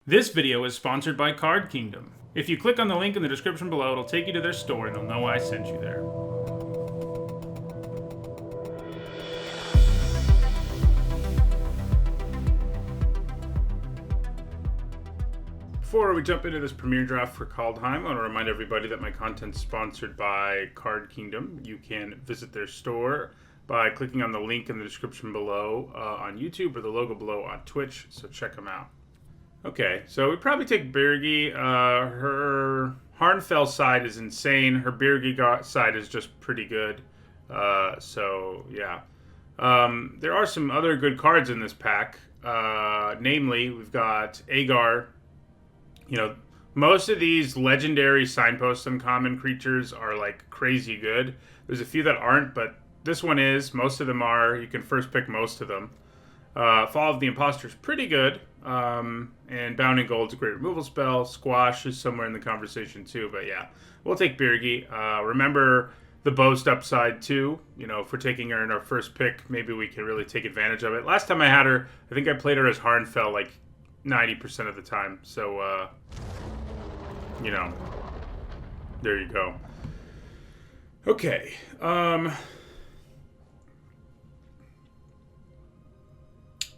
This video is sponsored by Card Kingdom. If you click on the link in the description below, it'll take you to their store and they'll know I sent you there. Before we jump into this premiere draft for Kaldheim, I want to remind everybody that my content's sponsored by Card Kingdom. You can visit their store by clicking on the link in the description below on YouTube or the logo below on Twitch, so check them out. Okay, so we probably take Birgi. Her Harnfell side is insane. Her Birgi side is just pretty good. So, yeah. There are some other good cards in this pack. Namely, we've got Agar. You know, most of these legendary Signpost Uncommon creatures are, like, crazy good. There's a few that aren't, but this one is. Most of them are. You can first pick most of them. Fall of the Imposter is pretty good. And Bounding Gold's a great removal spell. Squash is somewhere in the conversation too, but yeah. We'll take Birgi. Remember the Boast upside too. You know, if we're taking her in our first pick, maybe we can really take advantage of it. Last time I had her, I think I played her as Harnfell like 90% of the time. So, you know, there you go. Okay.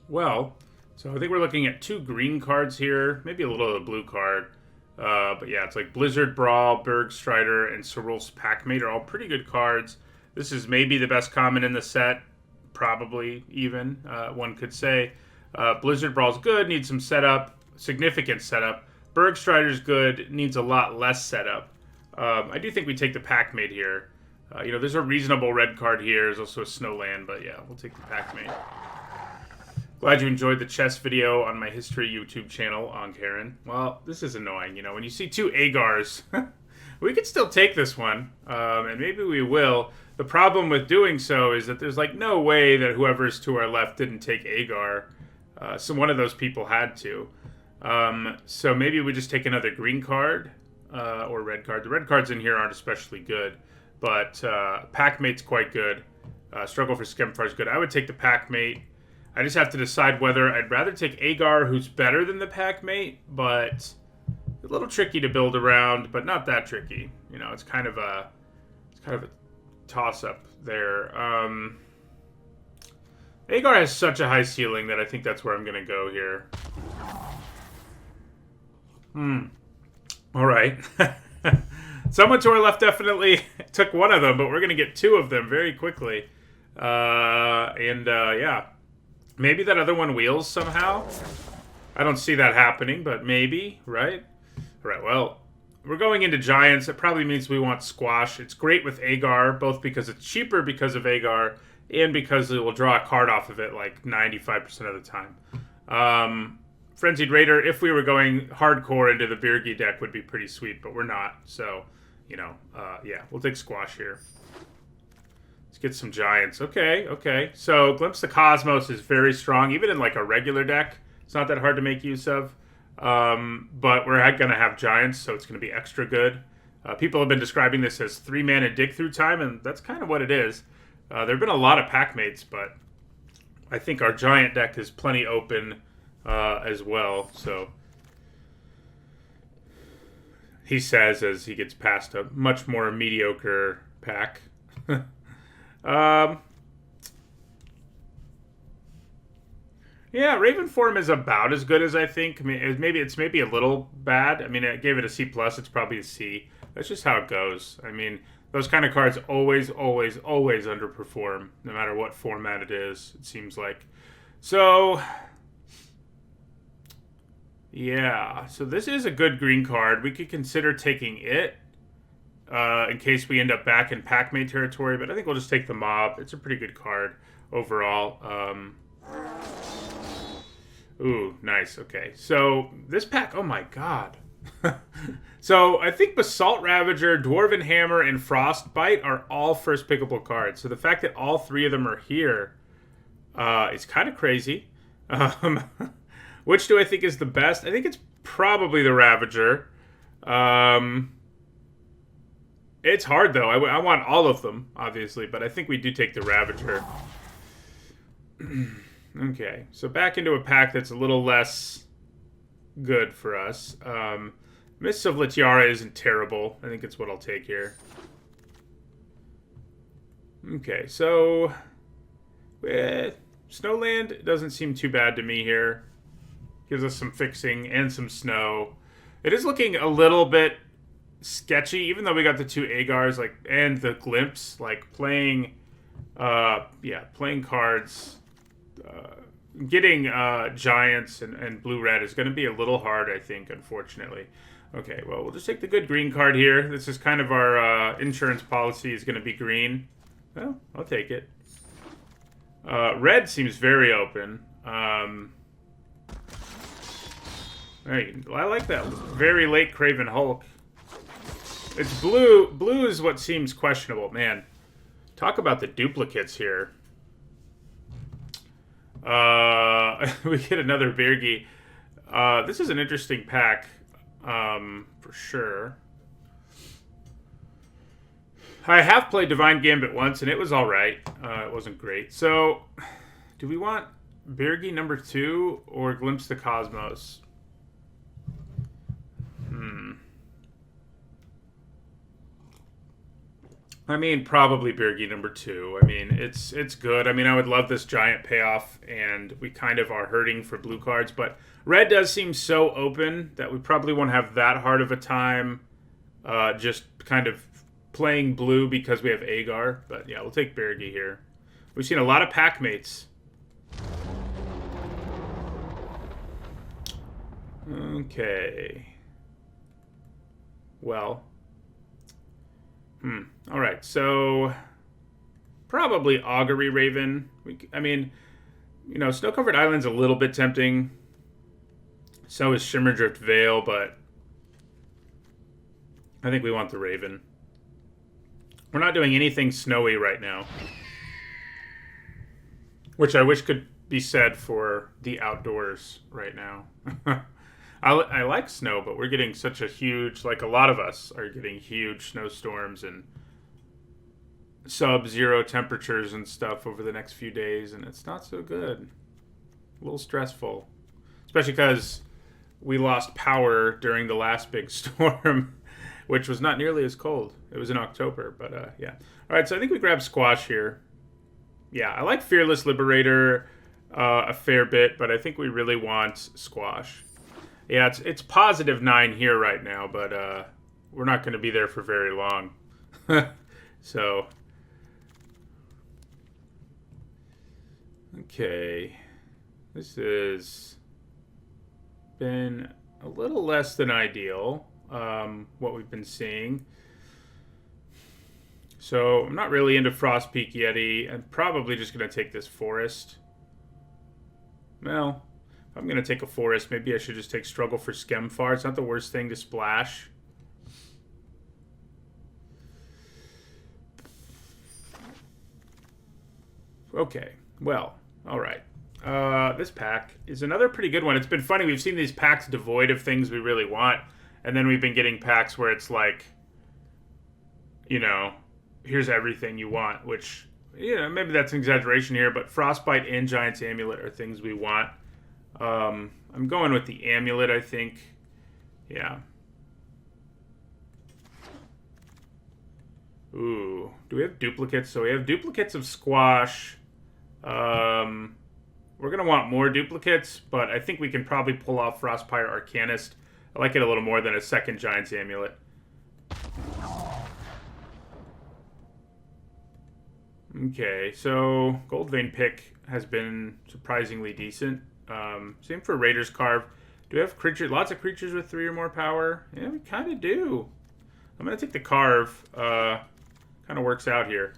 Well, so I think we're looking at 2 green cards here, maybe a little of a blue card. But yeah, it's like Blizzard Brawl, Bergstrider, and Cerul's Packmate are all pretty good cards. This is maybe the best common in the set, probably even, one could say. Blizzard Brawl's good, needs some setup, significant setup. Bergstrider's good, needs a lot less setup. I do think we take the Packmate here. You know, there's a reasonable red card here. There's also a Snowland, but yeah, we'll take the Packmate. Glad you enjoyed the chess video on my history YouTube channel on Karen. Well, this is annoying. You know, when you see 2 Agars, we could still take this one, and maybe we will. The problem with doing so is that there's like no way that whoever's to our left didn't take Agar. So one of those people had to. So maybe we just take another green card or red card. The red cards in here aren't especially good, but Packmate's quite good. Struggle for Skemfar is good. I would take the Packmate. I just have to decide whether I'd rather take Agar, who's better than the Packmate, but a little tricky to build around, but not that tricky. You know, it's kind of a toss-up there. Agar has such a high ceiling that I think that's where I'm going to go here. All right. Someone to our left definitely took one of them, but we're going to get 2 of them very quickly. Yeah. Maybe that other one wheels somehow. I don't see that happening, but maybe, right? All right, well, we're going into Giants. It probably means we want Squash. It's great with Agar, both because it's cheaper because of Agar and because it will draw a card off of it like 95% of the time. Frenzied Raider, if we were going hardcore into the Birgi deck, would be pretty sweet, but we're not. So, you know, yeah, we'll take Squash here. Let's get some Giants. Okay. So Glimpse the Cosmos is very strong, even in like a regular deck. It's not that hard to make use of. But we're going to have Giants, so it's going to be extra good. People have been describing this as 3-mana dig through time, and that's kind of what it is. There have been a lot of Packmates, but I think our Giant deck is plenty open as well. So he says as he gets past a much more mediocre pack. Yeah, Raven Form is about as good as I think. I mean, it's maybe a little bad. I mean, I gave it a C+. It's probably a C. That's just how it goes. I mean, those kind of cards always underperform, no matter what format it is, it seems like. So, yeah. So this is a good green card. We could consider taking it. In case we end up back in Packmate territory, but I think we'll just take the Mob. It's a pretty good card overall. Ooh, nice. Okay, so this pack, oh my god. So I think Basalt Ravager, Dwarven Hammer, and Frostbite are all first pickable cards. So the fact that all 3 of them are here is kind of crazy. Which do I think is the best? I think it's probably the Ravager. It's hard, though. I want all of them, obviously, but I think we do take the Ravager. Okay, so back into a pack that's a little less good for us. Mists of Litiara isn't terrible. I think it's what I'll take here. Okay, so Snowland doesn't seem too bad to me here. Gives us some fixing and some snow. It is looking a little bit sketchy, even though we got the 2 Agars, like, and the Glimpse, like playing cards, getting Giants and blue-red is going to be a little hard, I think, unfortunately. Okay, well, we'll just take the good green card here. This is kind of our insurance policy is going to be green. Well, I'll take it. Red seems very open. Right, I like that very late Craven Hulk. It's blue. Blue is what seems questionable. Man, talk about the duplicates here. We get another Birgi. This is an interesting pack, for sure. I have played Divine Gambit once, and it was alright. It wasn't great. So, do we want Birgi number 2 or Glimpse the Cosmos? I mean, probably Birgi number 2. I mean, it's good. I mean, I would love this giant payoff, and we kind of are hurting for blue cards, but red does seem so open that we probably won't have that hard of a time just kind of playing blue because we have Agar. But yeah, we'll take Birgi here. We've seen a lot of pack mates. Okay. Well. Alright, so probably Augury Raven. I mean, you know, Snow-Covered Island's a little bit tempting. So is Shimmerdrift Vale, but I think we want the Raven. We're not doing anything snowy right now. Which I wish could be said for the outdoors right now. I like snow, but we're getting such a huge, like a lot of us are getting huge snowstorms and sub-zero temperatures and stuff over the next few days, and it's not so good. A little stressful. Especially because we lost power during the last big storm, which was not nearly as cold. It was in October, but yeah. All right, so I think we grab Squash here. Yeah, I like Fearless Liberator a fair bit, but I think we really want Squash. Yeah, it's positive 9 here right now, but we're not going to be there for very long. So, okay. This has been a little less than ideal, what we've been seeing. So, I'm not really into Frostpeak Yeti. I'm probably just going to take this Forest. Well, if I'm going to take a Forest, maybe I should just take Struggle for Skemfar. It's not the worst thing to splash. Okay, well, alright. This pack is another pretty good one. It's been funny. We've seen these packs devoid of things we really want, and then we've been getting packs where it's like, you know, here's everything you want, which, you know, maybe that's an exaggeration here, but Frostbite and Giant's Amulet are things we want. I'm going with the Amulet, I think. Yeah. Ooh. Do we have duplicates? So we have duplicates of Squash. We're going to want more duplicates, but I think we can probably pull off Frostpire Arcanist. I like it a little more than a second Giant's Amulet. Okay, so Goldvein pick has been surprisingly decent. Same for Raider's Carve. Do we have lots of creatures with 3 or more power? Yeah, we kind of do. I'm going to take the Carve. Kind of works out here.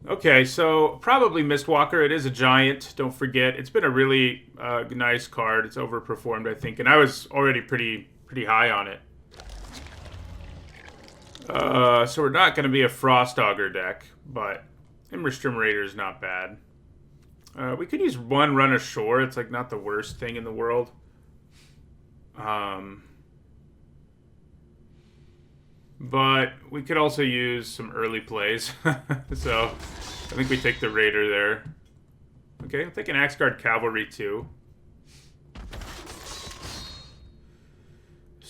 Okay, so probably Mistwalker. It is a giant, don't forget. It's been a really nice card. It's overperformed, I think, and I was already pretty high on it. So we're not going to be a Frost Augur deck, but Immerstrom Raider is not bad. We could use 1 Run Ashore. It's like not the worst thing in the world. But we could also use some early plays. So I think we take the Raider there. Okay, I'll take an Axguard Cavalry too.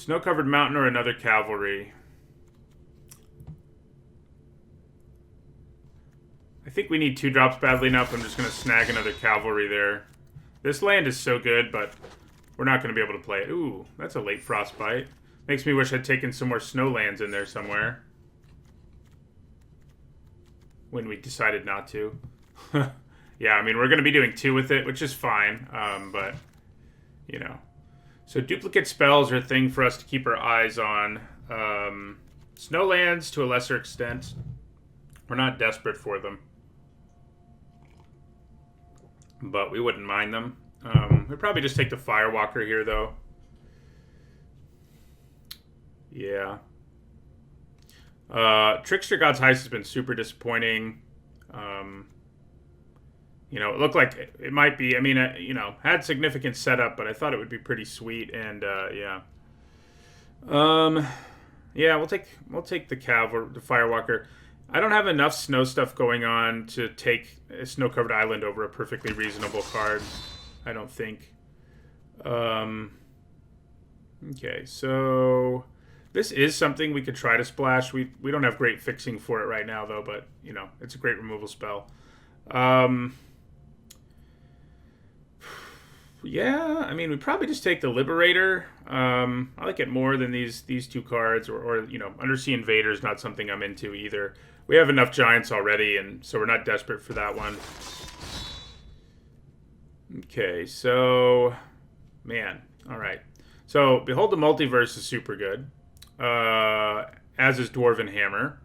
Snow-covered mountain or another cavalry. I think we need 2 drops badly enough. I'm just going to snag another cavalry there. This land is so good, but we're not going to be able to play it. Ooh, that's a late frostbite. Makes me wish I'd taken some more snow lands in there somewhere. When we decided not to. Yeah, I mean, we're going to be doing 2 with it, which is fine. But, you know. So duplicate spells are a thing for us to keep our eyes on. Snow lands, to a lesser extent. We're not desperate for them. But we wouldn't mind them. We'd probably just take the Firewalker here, though. Yeah. Trickster God's Heist has been super disappointing. You know, it looked like it might be. I mean, you know, had significant setup, but I thought it would be pretty sweet. And yeah. Yeah, we'll take the Firewalker. I don't have enough snow stuff going on to take a snow-covered island over a perfectly reasonable card. I don't think. Okay, so this is something we could try to splash. We don't have great fixing for it right now, though, but, you know, it's a great removal spell. Yeah, I mean, we probably just take the Liberator. I like it more than these 2 cards, or you know, Undersea Invader is not something I'm into either. We have enough Giants already, and so we're not desperate for that one. Okay, so, man, all right. So, Behold the Multiverse is super good, as is Dwarven Hammer.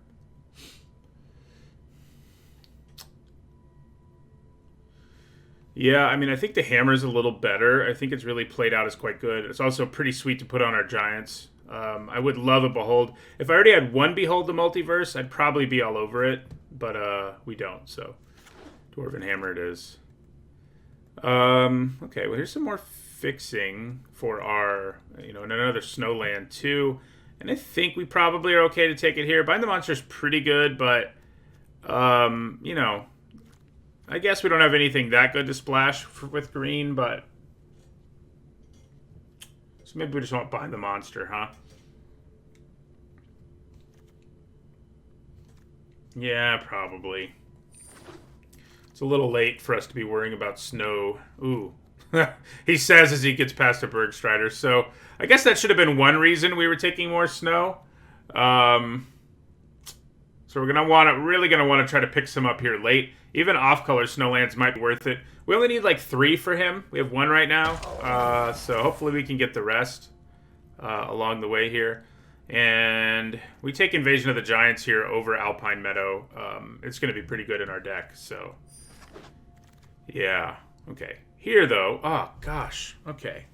Yeah, I mean, I think the hammer's a little better. I think it's really played out as quite good. It's also pretty sweet to put on our Giants. I would love a Behold. If I already had one Behold the Multiverse, I'd probably be all over it. But we don't, so Dwarven Hammer it is. Okay, well, here's some more fixing for our, you know, another Snowland too. And I think we probably are okay to take it here. Bind the Monster's pretty good, but, you know, I guess we don't have anything that good to splash with green, but... So maybe we just won't bind the monster, huh? Yeah, probably. It's a little late for us to be worrying about snow. Ooh. He says as he gets past a Bergstrider. So I guess that should have been one reason we were taking more snow. So we're really gonna want to try to pick some up here late. Even off-color Snowlands might be worth it. We only need like 3 for him. We have 1 right now. So hopefully we can get the rest along the way here. And we take Invasion of the Giants here over Alpine Meadow. It's going to be pretty good in our deck. So, yeah. Okay. Here, though. Oh, gosh. Okay.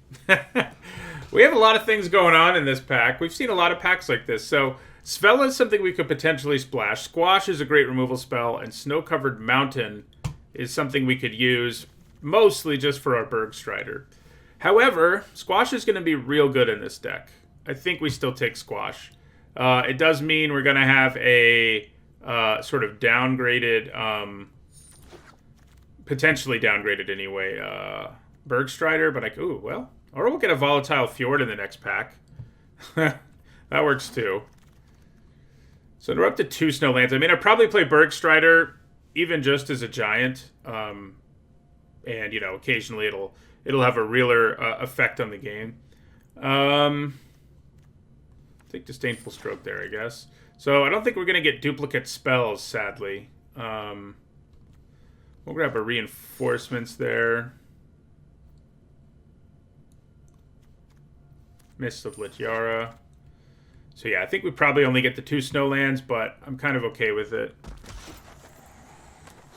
We have a lot of things going on in this pack. We've seen a lot of packs like this. So, Svella is something we could potentially splash. Squash is a great removal spell. And Snow-Covered Mountain is something we could use mostly just for our Bergstrider. However, Squash is going to be real good in this deck. I think we still take Squash. It does mean we're going to have a sort of downgraded, potentially downgraded anyway, Bergstrider. But ooh, well, or we'll get a Volatile Fjord in the next pack. That works too. So we're up to 2 Snowlands. I mean, I'd probably play Bergstrider even just as a giant. And, you know, occasionally it'll have a realer effect on the game. Take Disdainful Stroke there, I guess. So I don't think we're going to get duplicate spells, sadly. We'll grab a Reinforcements there. Mist of Lityara. So yeah, I think we probably only get the 2 Snowlands, but I'm kind of okay with it.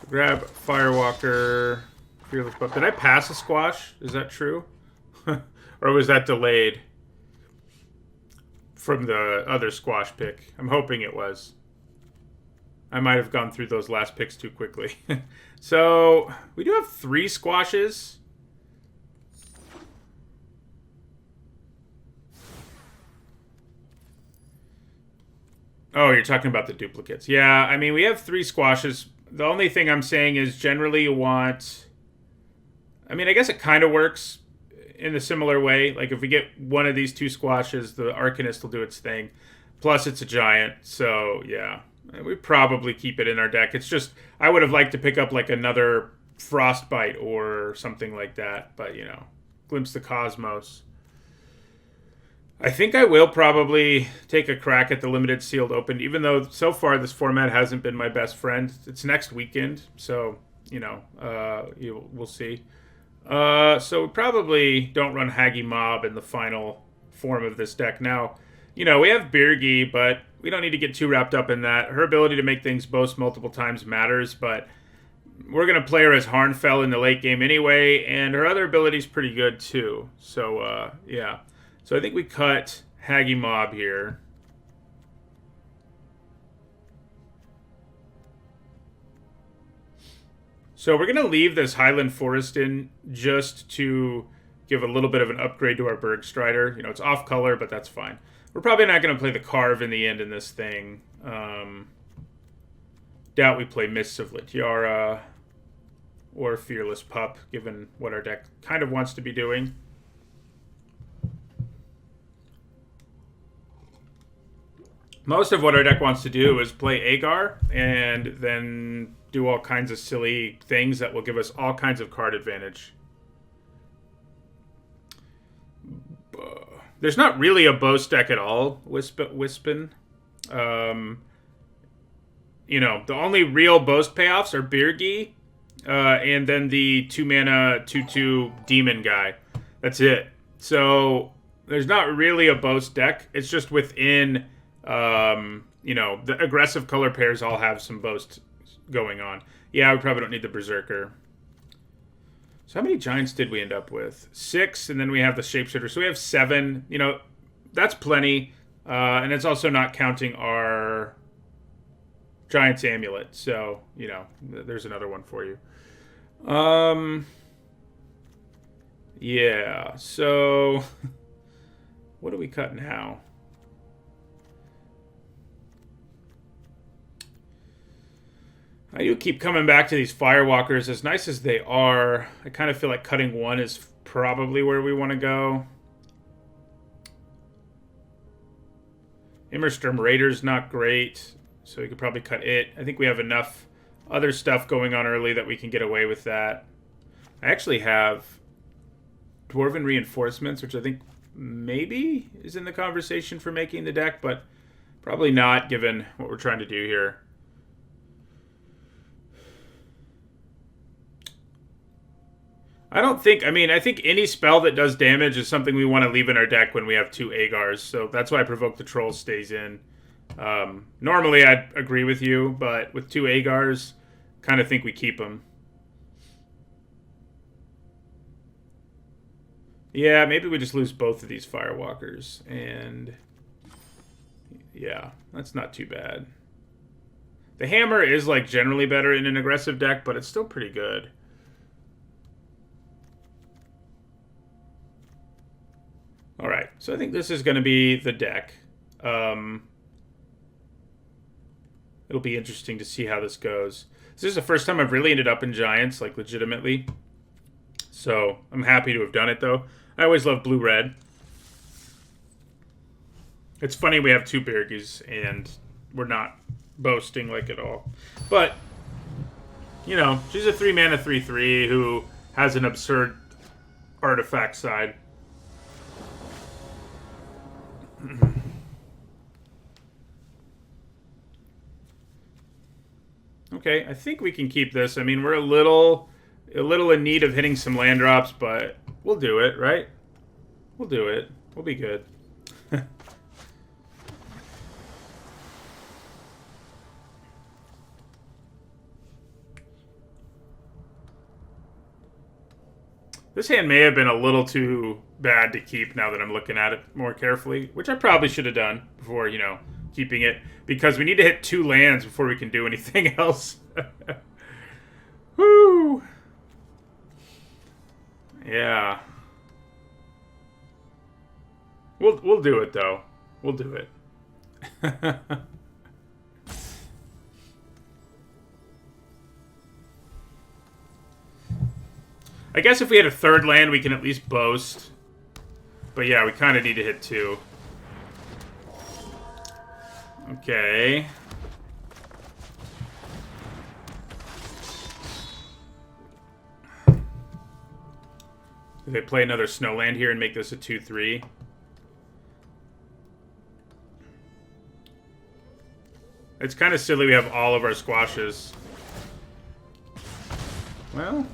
So grab Firewalker. Fearless Buff. Did I pass a Squash? Is that true? Or was that delayed from the other Squash pick? I'm hoping it was. I might have gone through those last picks too quickly. So we do have 3 Squashes. Oh, you're talking about the duplicates. Yeah, I mean, we have 3 Squashes. The only thing I'm saying is generally you want... I mean, I guess it kind of works in a similar way. Like if we get one of these two squashes, the Arcanist will do its thing. Plus, it's a giant, so yeah, we probably keep it in our deck. It's just I would have liked to pick up like another Frostbite or something like that, but you know, Glimpse the Cosmos. I think I will probably take a crack at the limited sealed open, even though so far this format hasn't been my best friend. It's next weekend, so you know, we'll see. So we probably don't run Haggy Mob in the final form of this deck. Now, you know, we have Birgi, but we don't need to get too wrapped up in that. Her ability to make things boast multiple times matters, but we're going to play her as Harnfell in the late game anyway, and her other ability is pretty good too. So, yeah. So I think we cut Haggy Mob here. So we're going to leave this Highland Forest in just to give a little bit of an upgrade to our Bergstrider. You know, it's off color, but that's fine. We're probably not going to play the Carve in the end in this thing. Doubt we play Mists of Litiara or Fearless Pup, given what our deck kind of wants to be doing. Most of what our deck wants to do is play Agar and then do all kinds of silly things that will give us all kinds of card advantage. There's not really a boast deck at all, Wispin. You know, the only real boast payoffs are Birgi, and then the 2-mana 2/2 demon guy. That's it. So there's not really a boast deck. It's just within, you know, the aggressive color pairs all have some boast going on. Yeah, we probably don't need the Berserker. So how many giants did we end up with? 6, and then we have the Shapeshifter. So we have 7. You know, that's plenty. And it's also not counting our Giant's Amulet. So, you know, there's another one for you. Yeah, so what do we cut now? I do keep coming back to these Firewalkers. As nice as they are, I kind of feel like cutting one is probably where we want to go. Immersturm Raider's not great, so we could probably cut it. I think we have enough other stuff going on early that we can get away with that. I actually have Dwarven Reinforcements, which I think maybe is in the conversation for making the deck, but probably not given what we're trying to do here. I don't think, I mean, I think any spell that does damage is something we want to leave in our deck when we have 2 Agars, so that's why Provoke the Troll stays in. Normally I'd agree with you, but with 2 Agars, kind of think we keep them. Yeah, maybe we just lose both of these Firewalkers, and yeah, that's not too bad. The Hammer is like generally better in an aggressive deck, but it's still pretty good. All right, so I think this is going to be the deck. It'll be interesting to see how this goes. This is the first time I've really ended up in Giants, like legitimately. So I'm happy to have done it, though. I always love blue-red. It's funny we have 2 Birgis, and we're not boasting like at all. But, you know, she's a 3-mana 3/3 who has an absurd artifact side. Okay, I think we can keep this. I mean, we're a little in need of hitting some land drops, but we'll do it, right? We'll do it. We'll be good. This hand may have been a little too bad to keep now that I'm looking at it more carefully, which I probably should have done before, you know, keeping it, because we need to hit 2 lands before we can do anything else. Woo! Yeah. We'll do it, though. We'll do it. I guess if we had a third land, we can at least boast. But yeah, we kind of need to hit 2. Okay. Do they play another Snowland here and make this a 2-3? It's kind of silly we have all of our squashes. Well,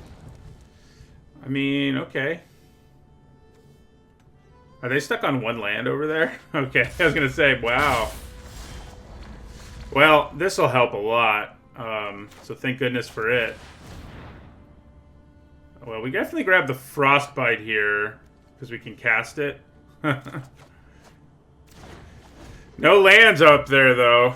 I mean, okay. Are they stuck on 1 land over there? Okay, I was going to say, wow. Well, this will help a lot. So thank goodness for it. Well, we definitely grab the Frostbite here, because we can cast it. No lands up there, though.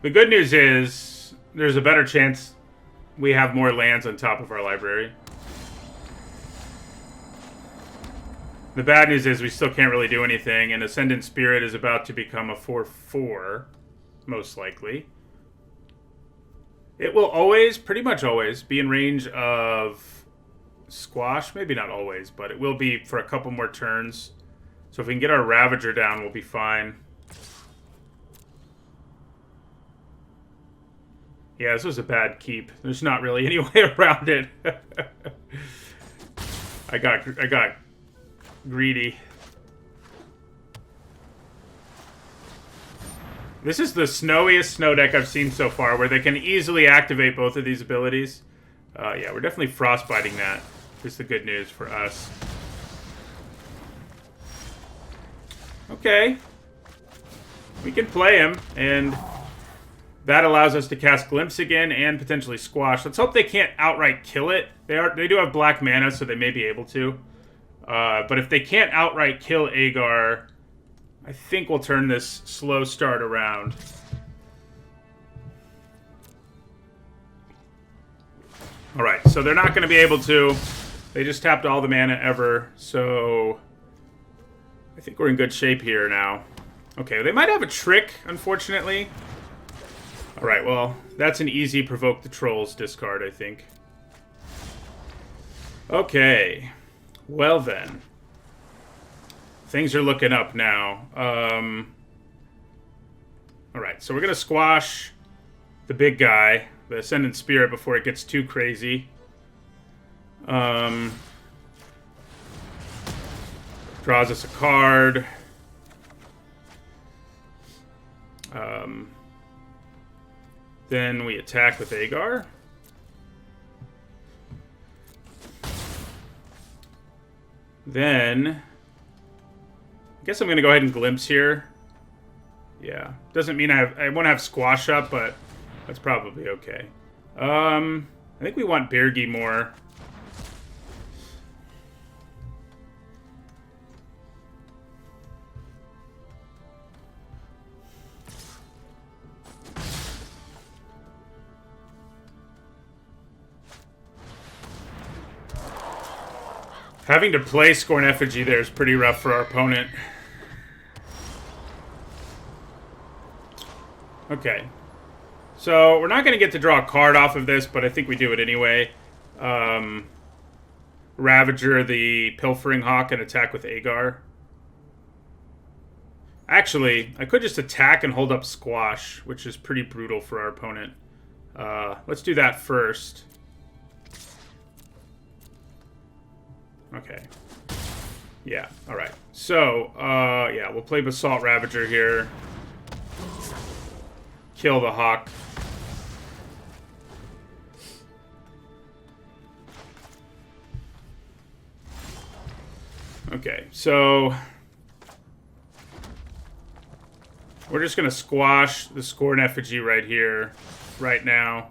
The good news is, there's a better chance we have more lands on top of our library. The bad news is we still can't really do anything, and Ascendant Spirit is about to become a 4/4, most likely. It will always, pretty much always, be in range of Squash. Maybe not always, but it will be for a couple more turns. So if we can get our Ravager down, we'll be fine. Yeah, this was a bad keep. There's not really any way around it. I got greedy. This is the snowiest snow deck I've seen so far, where they can easily activate both of these abilities. Yeah, we're definitely frostbiting that. Is the good news for us. Okay. We can play him, and that allows us to cast Glimpse again and potentially Squash. Let's hope they can't outright kill it. They do have black mana, so they may be able to. But if they can't outright kill Agar, I think we'll turn this slow start around. Alright, so they're not going to be able to. They just tapped all the mana ever, so I think we're in good shape here now. Okay, they might have a trick, unfortunately. Alright, well, that's an easy Provoke the Trolls discard, I think. Okay. Well then. Things are looking up now. Alright, so we're going to squash the big guy, the Ascendant Spirit, before it gets too crazy. Draws us a card. Then we attack with Agar. Then I guess I'm going to go ahead and Glimpse here. Yeah. Doesn't mean I won't have Squash up, but that's probably okay. I think we want Birgi more. Having to play Scorn Effigy there is pretty rough for our opponent. Okay. So, we're not going to get to draw a card off of this, but I think we do it anyway. Ravager, the Pilfering Hawk, and attack with Agar. Actually, I could just attack and hold up Squash, which is pretty brutal for our opponent. Let's do that first. Okay. Yeah, alright. So, yeah, we'll play Basalt Ravager here. Kill the Hawk. Okay, so we're just going to squash the Scorn Effigy right here, right now.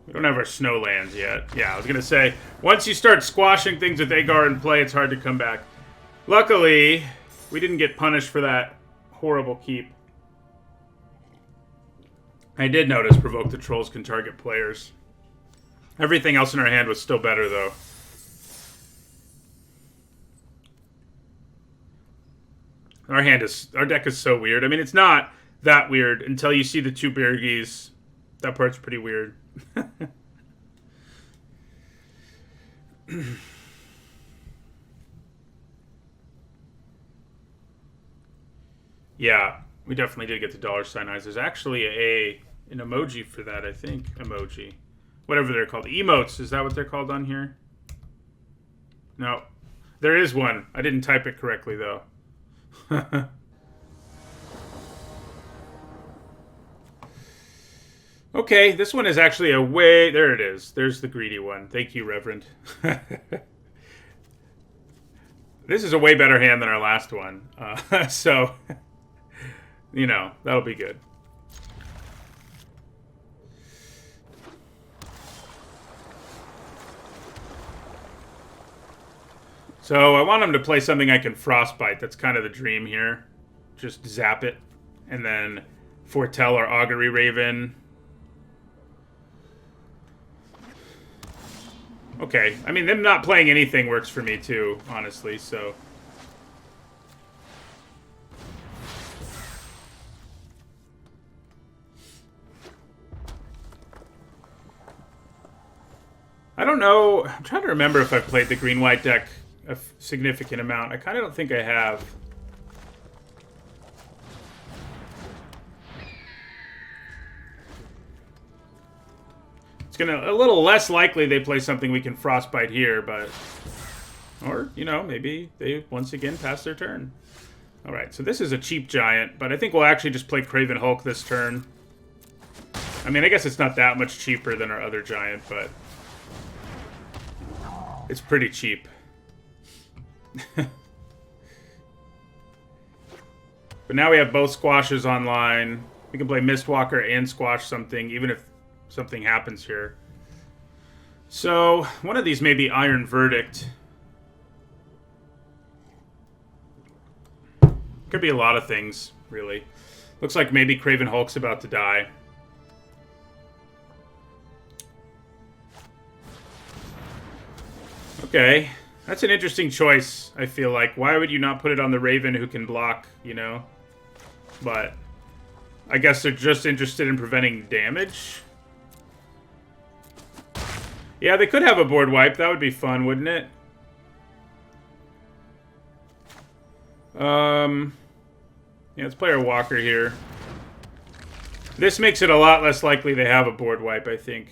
We don't have our Snowlands yet. Yeah, I was going to say, once you start squashing things with Agar in play, it's hard to come back. Luckily, we didn't get punished for that horrible keep. I did notice Provoke the Trolls can target players. Everything else in our hand was still better, though. Our deck is so weird. I mean, it's not that weird until you see the 2 Birgies. That part's pretty weird. Yeah, we definitely did get the $sign eyes. There's actually an emoji for that, I think. Emoji. Whatever they're called. Emotes. Is that what they're called on here? No. There is one. I didn't type it correctly, though. Okay, this one is actually a way... There it is. There's the greedy one. Thank you, Reverend. This is a way better hand than our last one. So, you know, that'll be good. So I want him to play something I can Frostbite. That's kind of the dream here. Just zap it. And then Foretell or Augury Raven. Okay. I mean, them not playing anything works for me too, honestly, so... I don't know. I'm trying to remember if I've played the green-white deck a significant amount. I kind of don't think I have. It's a little less likely they play something we can Frostbite here, but... Or, you know, maybe they once again pass their turn. Alright, so this is a cheap giant, but I think we'll actually just play Craven Hulk this turn. I mean, I guess it's not that much cheaper than our other giant, but... It's pretty cheap. But now we have both squashes online. We can play Mistwalker and squash something, even if something happens here. So, one of these may be Iron Verdict. Could be a lot of things, really. Looks like maybe Craven Hulk's about to die. Okay. That's an interesting choice, I feel like. Why would you not put it on the Raven who can block, you know? But I guess they're just interested in preventing damage. Yeah, they could have a board wipe. That would be fun, wouldn't it? Yeah, let's play our Walker here. This makes it a lot less likely they have a board wipe, I think.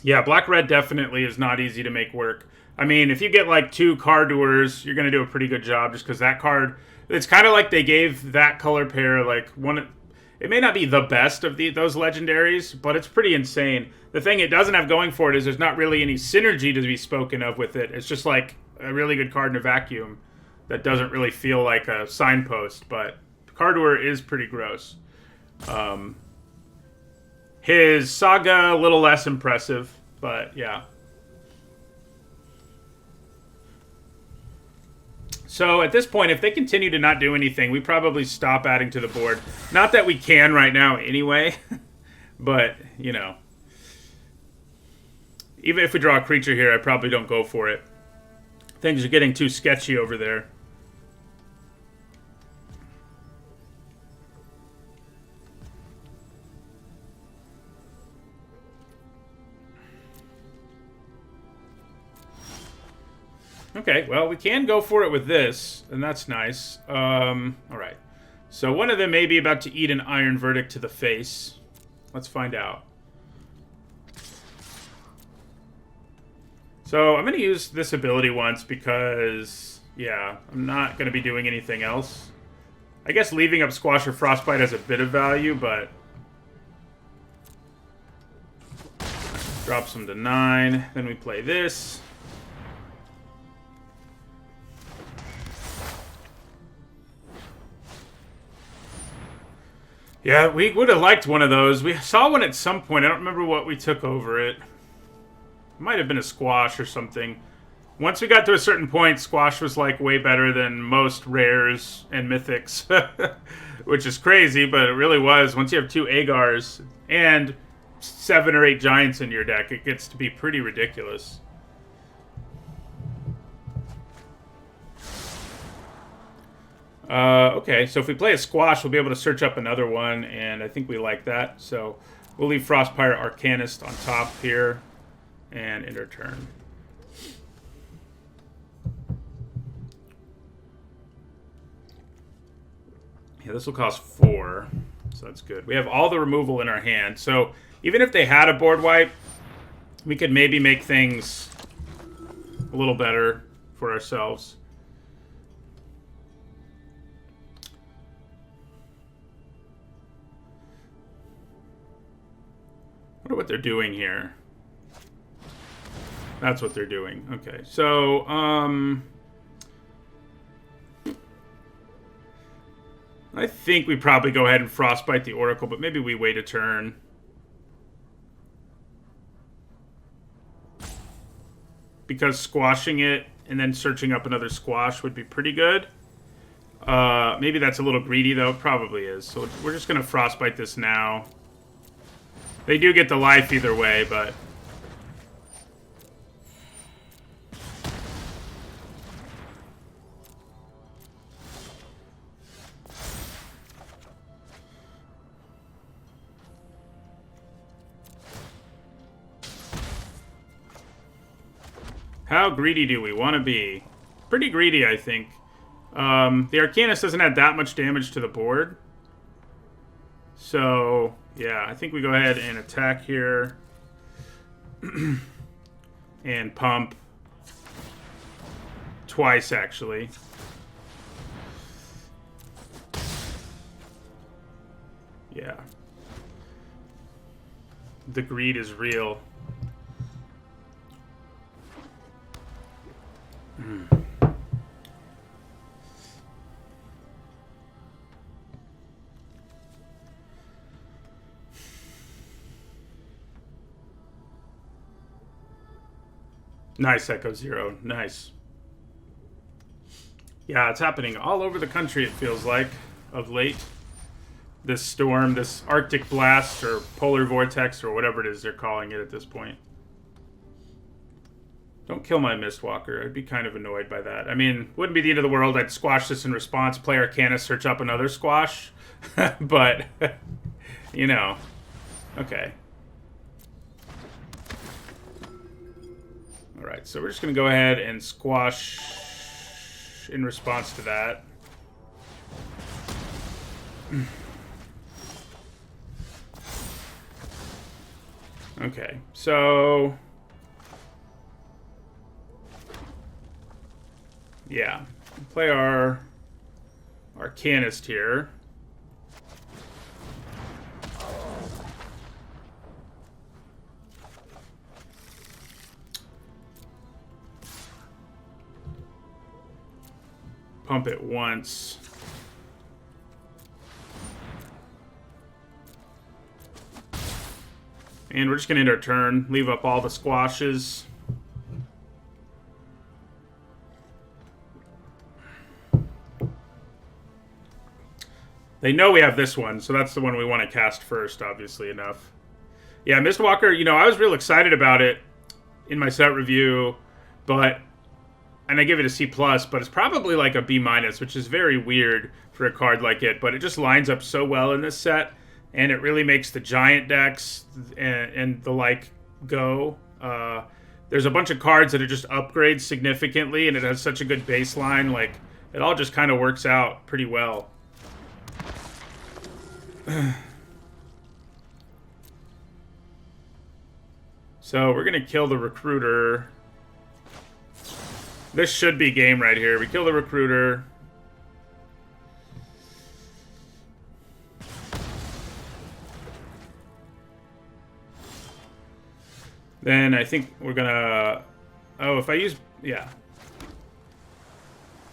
Yeah, Black-Red definitely is not easy to make work. I mean, if you get like 2 Cardors, you're going to do a pretty good job just because that card... It's kind of like they gave that color pair like one... It may not be the best of those legendaries, but it's pretty insane. The thing it doesn't have going for it is there's not really any synergy to be spoken of with it. It's just like a really good card in a vacuum that doesn't really feel like a signpost, but Cardor is pretty gross. His Saga, a little less impressive, but yeah. So at this point, if they continue to not do anything, we probably stop adding to the board. Not that we can right now anyway, but, you know. Even if we draw a creature here, I probably don't go for it. Things are getting too sketchy over there. Okay, well, we can go for it with this, and that's nice. Alright. So one of them may be about to eat an Iron Verdict to the face. Let's find out. So I'm going to use this ability once because, yeah, I'm not going to be doing anything else. I guess leaving up Squash or Frostbite has a bit of value, but... Drops them to 9. Then we play this. Yeah, we would have liked one of those. We saw one at some point. I don't remember what we took over it. It might have been a squash or something. Once we got to a certain point, Squash was like way better than most rares and mythics, which is crazy, but it really was. Once you have 2 Agars and 7 or 8 Giants in your deck, it gets to be pretty ridiculous. Okay, so if we play a Squash, we'll be able to search up another one, and I think we like that. So we'll leave Frostpire Arcanist on top here, and end our turn. Yeah, this will cost 4, so that's good. We have all the removal in our hand, so even if they had a board wipe, we could maybe make things a little better for ourselves. I wonder what they're doing here. That's what they're doing. Okay, so, I think we probably go ahead and Frostbite the Oracle, but maybe we wait a turn. Because squashing it and then searching up another Squash would be pretty good. Maybe that's a little greedy, though. It probably is. So we're just going to Frostbite this now. They do get the life either way, but... How greedy do we want to be? Pretty greedy, I think. The Arcanist doesn't add that much damage to the board. So, yeah, I think we go ahead and attack here. And pump. Twice, actually. Yeah. The greed is real. Nice, Echo Zero. Nice. Yeah, it's happening all over the country, it feels like, of late. This storm, this Arctic blast, or polar vortex, or whatever it is they're calling it at this point. Don't kill my Mistwalker. I'd be kind of annoyed by that. I mean, wouldn't be the end of the world. I'd squash this in response, play Arcana, search up another Squash. But, you know. Okay. Alright, so we're just going to go ahead and squash in response to that. Okay, so... yeah, play our Arcanist here. Pump it once. And we're just going to end our turn, leave up all the Squashes. They know we have this one, so that's the one we want to cast first, obviously enough. Yeah, Mistwalker, you know, I was real excited about it in my set review, but... and I give it a C+, but it's probably like a B-, which is very weird for a card like it, but it just lines up so well in this set, and it really makes the giant decks and the like go. There's a bunch of cards that it just upgrades significantly, and it has such a good baseline, like, it all just kind of works out pretty well. So we're gonna kill the Recruiter. This should be game right here. We kill the Recruiter. Then I think we're gonna... oh, if I use... yeah.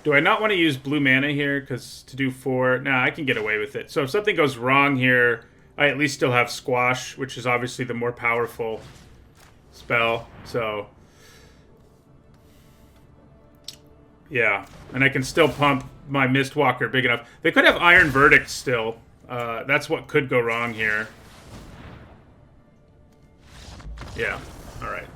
Do I not want to use blue mana here? Because to do 4... nah, I can get away with it. So if something goes wrong here, I at least still have Squash, which is obviously the more powerful spell. So... Yeah, and I can still pump my Mistwalker big enough. They could have Iron Verdict still. That's what could go wrong here. Yeah, alright.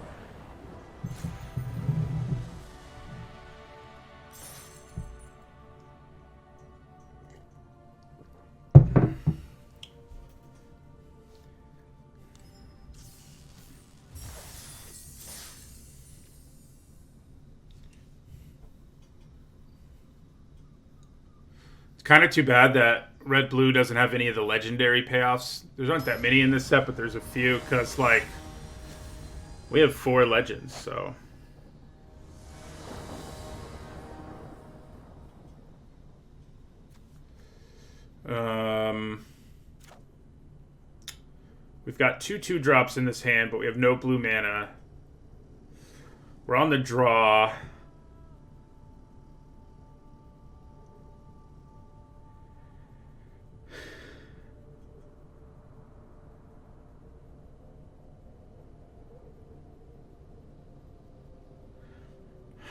It's kind of too bad that Red-Blue doesn't have any of the legendary payoffs. There aren't that many in this set, but there's a few, because, like, we have 4 legends, so... We've got 2 2-drops in this hand, but we have no blue mana. We're on the draw.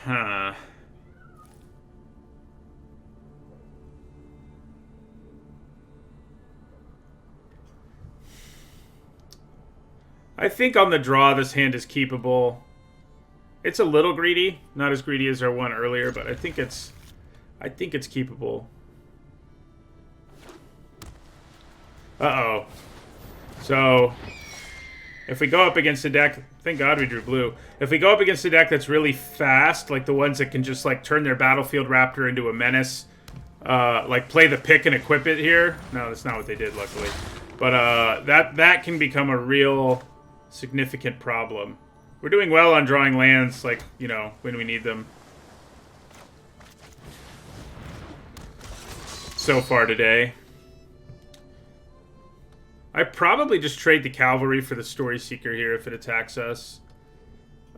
Huh. I think on the draw, this hand is keepable. It's a little greedy, not as greedy as our one earlier, but I think it's keepable. Uh-oh. So, if we go up against a deck, thank God we drew blue. If we go up against a deck that's really fast, like the ones that can just like turn their Battlefield Raptor into a menace, like play the pick and equip it here. No, that's not what they did, luckily. But that can become a real significant problem. We're doing well on drawing lands, like, you know, when we need them. So far today. I probably just trade the Cavalry for the Story Seeker here if it attacks us.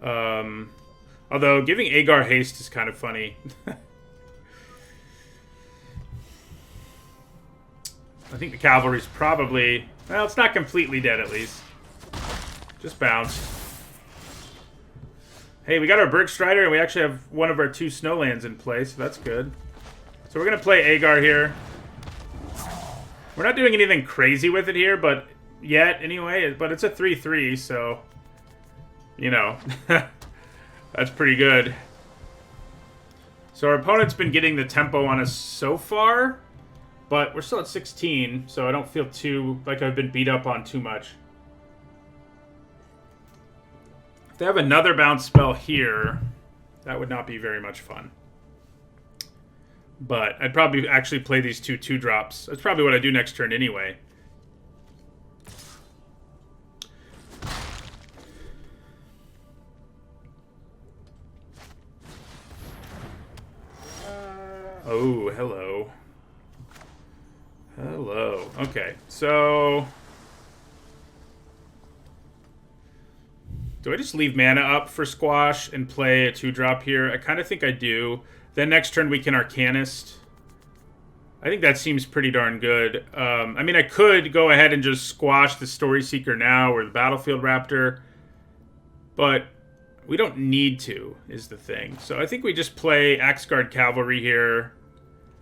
Although, giving Agar haste is kind of funny. I think the Cavalry's probably... Well, it's not completely dead, at least. Just bounce. Hey, we got our Bergstrider, and we actually have one of our 2 Snowlands in play, so that's good. So we're going to play Agar here. We're not doing anything crazy with it here, but yet, anyway. But it's a 3/3, so... You know. That's pretty good. So our opponent's been getting the tempo on us so far, but we're still at 16, so I don't feel too... like I've been beat up on too much. If they have another bounce spell here, that would not be very much fun. But I'd probably actually play these 2 2-drops. That's probably what I do next turn anyway. Oh, hello. Hello. Okay, so... Do I just leave mana up for Squash and play a 2-drop here? I kind of think I do. Then next turn we can Arcanist. I think that seems pretty darn good. I mean, I could go ahead and just squash the Story Seeker now or the Battlefield Raptor. But we don't need to, is the thing. So I think we just play Axeguard Cavalry here.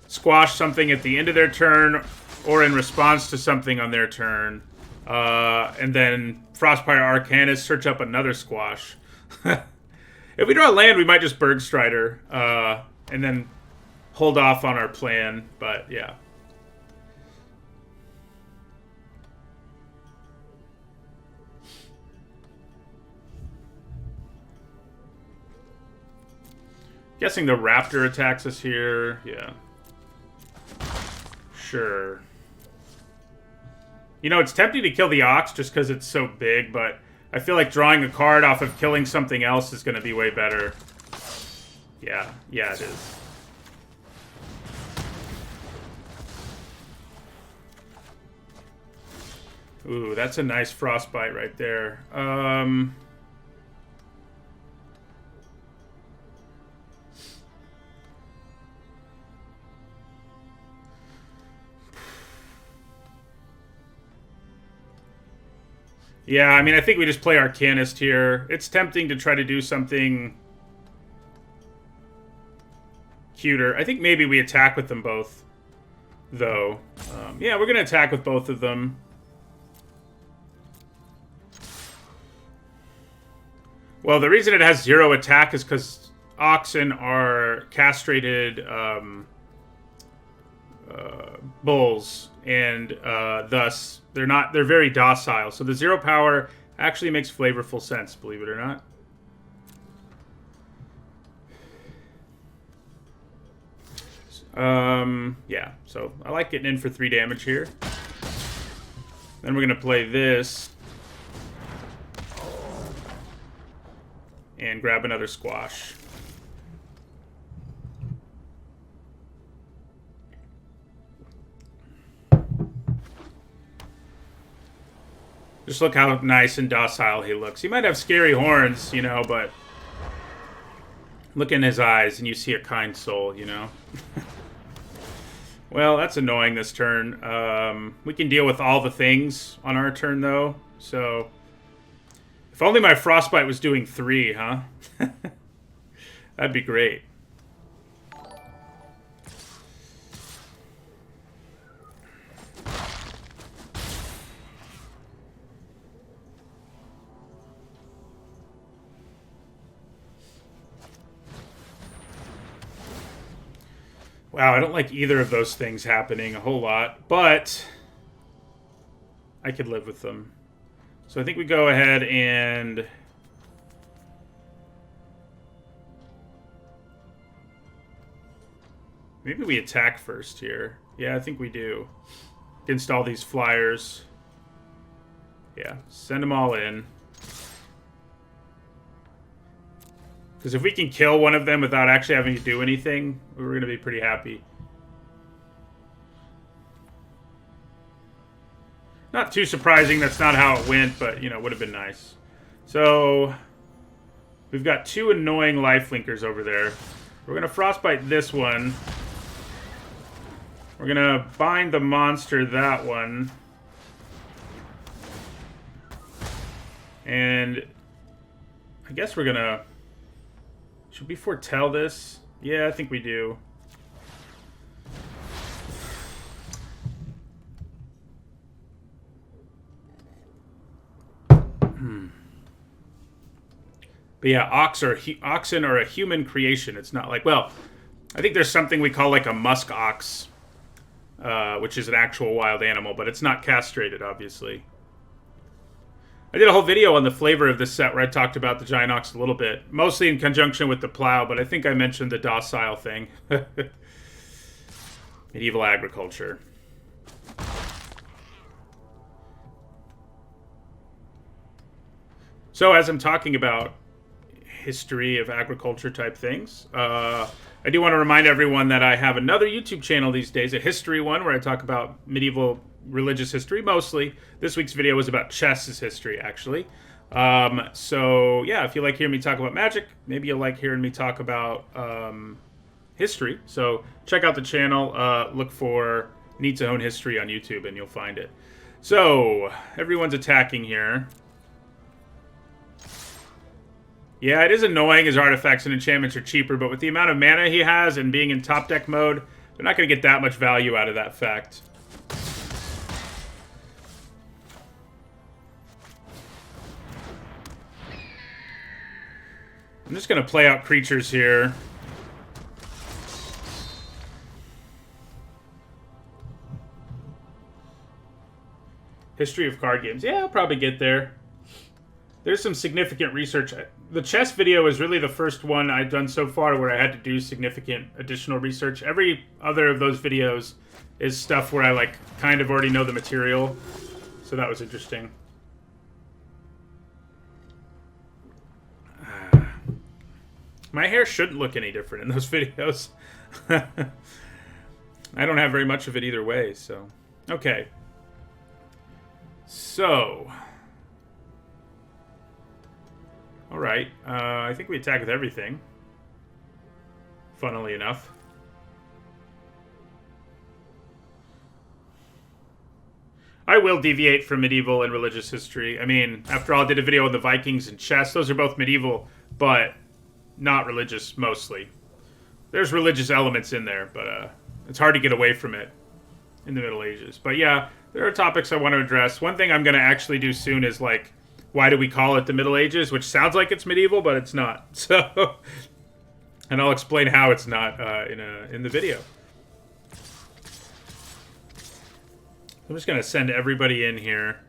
Squash something at the end of their turn or in response to something on their turn. And then Frostfire Arcanist, search up another squash. If we draw a land, we might just Bergstrider, and then hold off on our plan, but yeah. Guessing the Raptor attacks us here, yeah. Sure. You know, it's tempting to kill the Ox just because it's so big, but I feel like drawing a card off of killing something else is going to be way better. Yeah, it is. Ooh, that's a nice Frostbite right there. Yeah, I mean, I think we just play Arcanist here. It's tempting to try to do something cuter. I think maybe we attack with them both, though. Yeah, we're going to attack with both of them. Well, the reason it has 0 attack is because oxen are castrated bulls, and thus they're very docile. So the 0 power actually makes flavorful sense, believe it or not. Yeah, so I like getting in for 3 damage here. Then we're gonna play this and grab another squash. Just look how nice and docile he looks. He might have scary horns, you know, but look in his eyes and you see a kind soul, you know? Well, that's annoying this turn. We can deal with all the things on our turn, though. So, if only my Frostbite was doing 3, huh? That'd be great. Wow, I don't like either of those things happening a whole lot, but I could live with them. So I think we go ahead and maybe we attack first here. Yeah, I think we do. Against all these flyers. Yeah, send them all in. Because if we can kill one of them without actually having to do anything, we're going to be pretty happy. Not too surprising, that's not how it went, but, you know, would have been nice. So, we've got 2 annoying lifelinkers over there. We're going to Frostbite this one. We're going to bind the monster that one. And I guess we're going to... Should we foretell this? Yeah, I think we do. But yeah, oxen are a human creation. It's not like, well, I think there's something we call like a musk ox, which is an actual wild animal, but it's not castrated, obviously. I did a whole video on the flavor of this set where I talked about the giant ox a little bit, mostly in conjunction with the plow, but I think I mentioned the docile thing. Medieval agriculture. So as I'm talking about history of agriculture type things, I do want to remind everyone that I have another YouTube channel these days, a history one, where I talk about medieval religious history mostly. This week's video was about chess's history, actually. So yeah, if you like hearing me talk about magic, maybe you'll like hearing me talk about history. So check out the channel, look for Need to Hone History on YouTube and you'll find it. So everyone's attacking here. Yeah, it is annoying his artifacts and enchantments are cheaper, but with the amount of mana he has and being in top deck mode, they're not going to get that much value out of that fact. I'm just going to play out creatures here. History of card games. Yeah, I'll probably get there. There's some significant research. The chess video is really the first one I've done so far where I had to do significant additional research. Every other of those videos is stuff where I like kind of already know the material. So that was interesting. My hair shouldn't look any different in those videos. I don't have very much of it either way, so. Okay. So. Alright. I think we attack with everything. Funnily enough. I will deviate from medieval and religious history. I mean, after all, I did a video on the Vikings and chess. Those are both medieval, but not religious mostly. there's religious elements in there, but it's hard to get away from it in the Middle Ages. But yeah, there are topics I want to address. One thing I'm going to actually do soon is like, why do we call it the Middle Ages? Which sounds like it's medieval, but it's not. So, and I'll explain how it's not in the video. I'm just going to send everybody in here.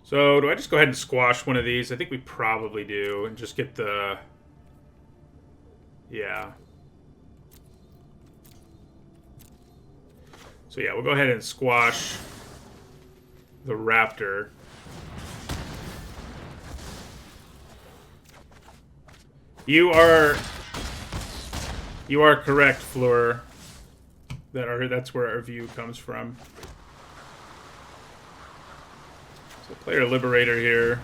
So, do I just go ahead and squash one of these? I think we probably do. And just get the... Yeah. So, yeah, we'll go ahead and squash the raptor. You are correct, Fleur. That's where our view comes from. Player Liberator here.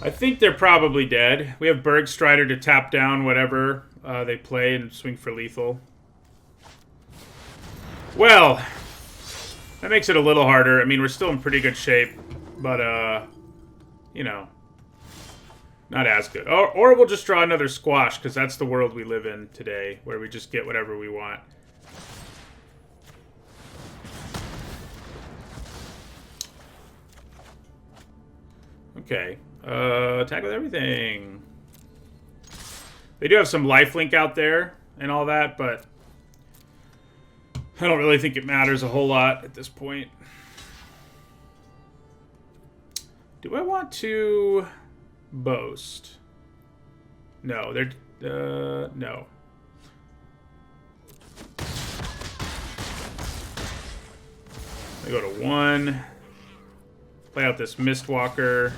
I think they're probably dead. We have Bergstrider to tap down whatever they play and swing for lethal. Well, that makes it a little harder. I mean, we're still in pretty good shape, but, you know, not as good. Or we'll just draw another squash, because that's the world we live in today, where we just get whatever we want. Okay, attack with everything. They do have some lifelink out there and all that, but I don't really think it matters a whole lot at this point. Do I want to boast? No, they're, no. I go to 1. Play out this Mistwalker.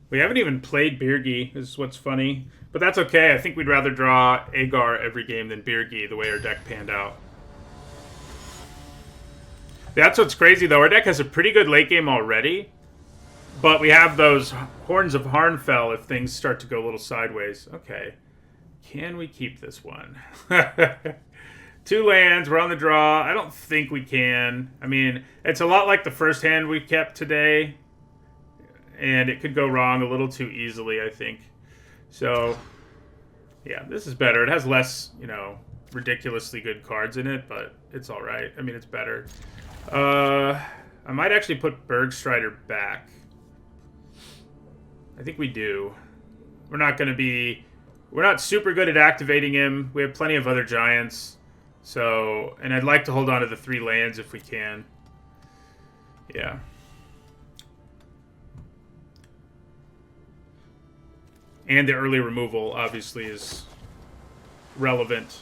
We haven't even played Birgi, is what's funny. But that's okay. I think we'd rather draw Agar every game than Birgi, the way our deck panned out. That's what's crazy, though. Our deck has a pretty good late game already. But we have those Horns of Harnfell if things start to go a little sideways. Okay. Can we keep this one? 2 lands. We're on the draw. I don't think we can. I mean, it's a lot like the first hand we kept today. And it could go wrong a little too easily, I think. So, yeah, this is better. It has less, you know, ridiculously good cards in it, but it's all right. I mean, it's better. I might actually put Bergstrider back. I think we do. We're not going to be... We're not super good at activating him. We have plenty of other giants. So, and I'd like to hold on to the 3 lands if we can. Yeah. And the early removal, obviously, is relevant.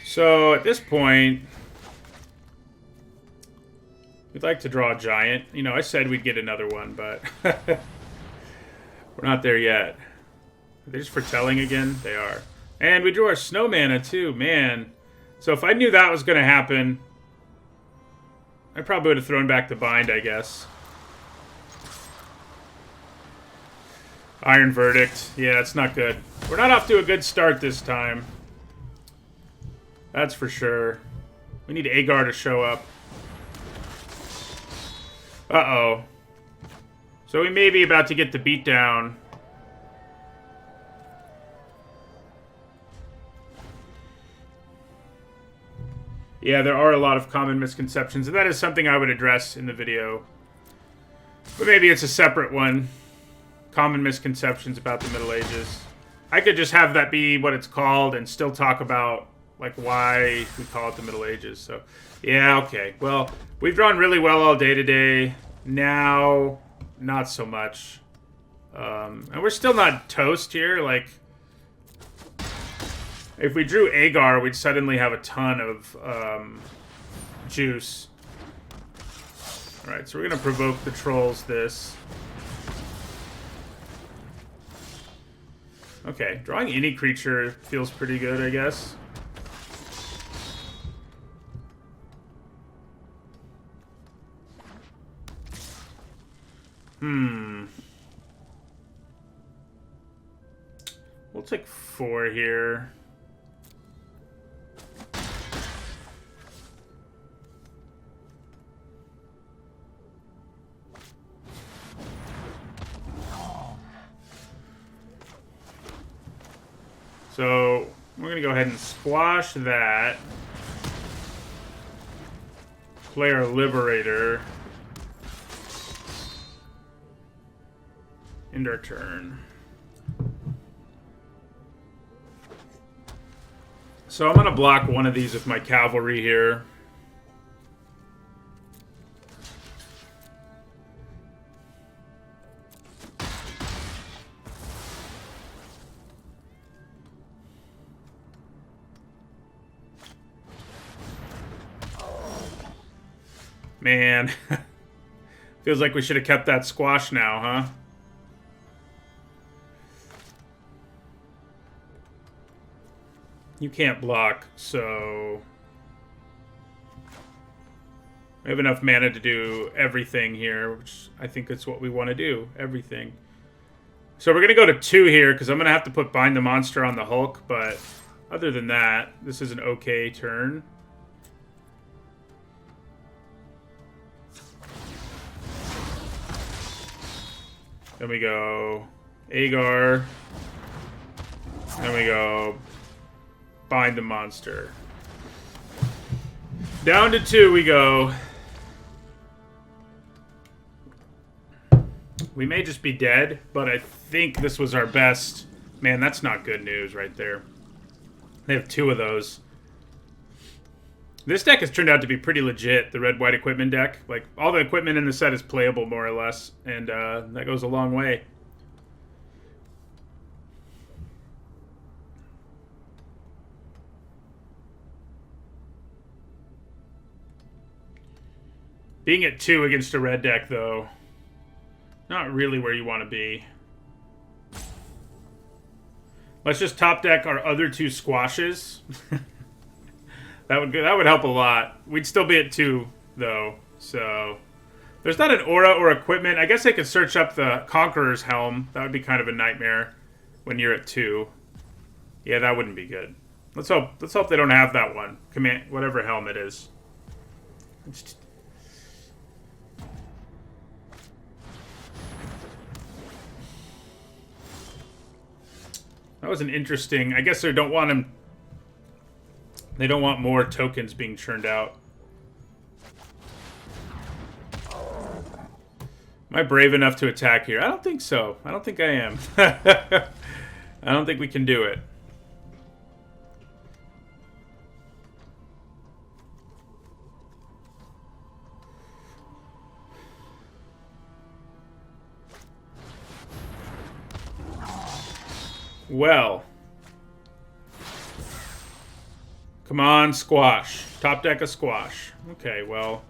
So, at this point... We'd like to draw a giant. You know, I said we'd get another one, but we're not there yet. Are they just foretelling again? They are. And we drew our snow mana, too. Man. So if I knew that was going to happen, I probably would have thrown back the bind, I guess. Iron Verdict. Yeah, it's not good. We're not off to a good start this time. That's for sure. We need Agar to show up. Uh-oh. So we may be about to get the beatdown. Yeah, there are a lot of common misconceptions, and that is something I would address in the video. But maybe it's a separate one. Common misconceptions about the Middle Ages. I could just have that be what it's called and still talk about like why we call it the Middle Ages. So, yeah, okay. Well, we've drawn really well all day today. Now, not so much. And we're still not toast here. Like, if we drew Agar, we'd suddenly have a ton of juice. Alright, so we're going to provoke the trolls this. Okay, drawing any creature feels pretty good, I guess. We'll take 4 here. So, we're going to go ahead and squash that. Play our Liberator. End our turn. So I'm going to block one of these with my Cavalry here. Man, feels like we should have kept that squash now, huh? You can't block, so we have enough mana to do everything here, which I think is what we want to do, everything. So we're going to go to 2 here, because I'm going to have to put Bind the Monster on the Hulk, but other than that, this is an okay turn. Then we go Agar. Then we go Bind the Monster. Down to 2 we go. We may just be dead, but I think this was our best. Man, that's not good news right there. They have 2 of those. This deck has turned out to be pretty legit, the red-white equipment deck. Like, all the equipment in the set is playable, more or less, and that goes a long way. Being at 2 against a red deck, though, not really where you want to be. Let's just top deck our other 2 squashes. That would help a lot. We'd still be at 2, though. So there's not an aura or equipment. I guess I could search up the Conqueror's Helm. That would be kind of a nightmare when you're at 2. Yeah, that wouldn't be good. Let's hope they don't have that one. Command whatever helm it is. That was an interesting. I guess they don't want him. They don't want more tokens being churned out. Am I brave enough to attack here? I don't think so. I don't think I am. I don't think we can do it. Well. Come on, squash. Top deck a squash. Okay, well.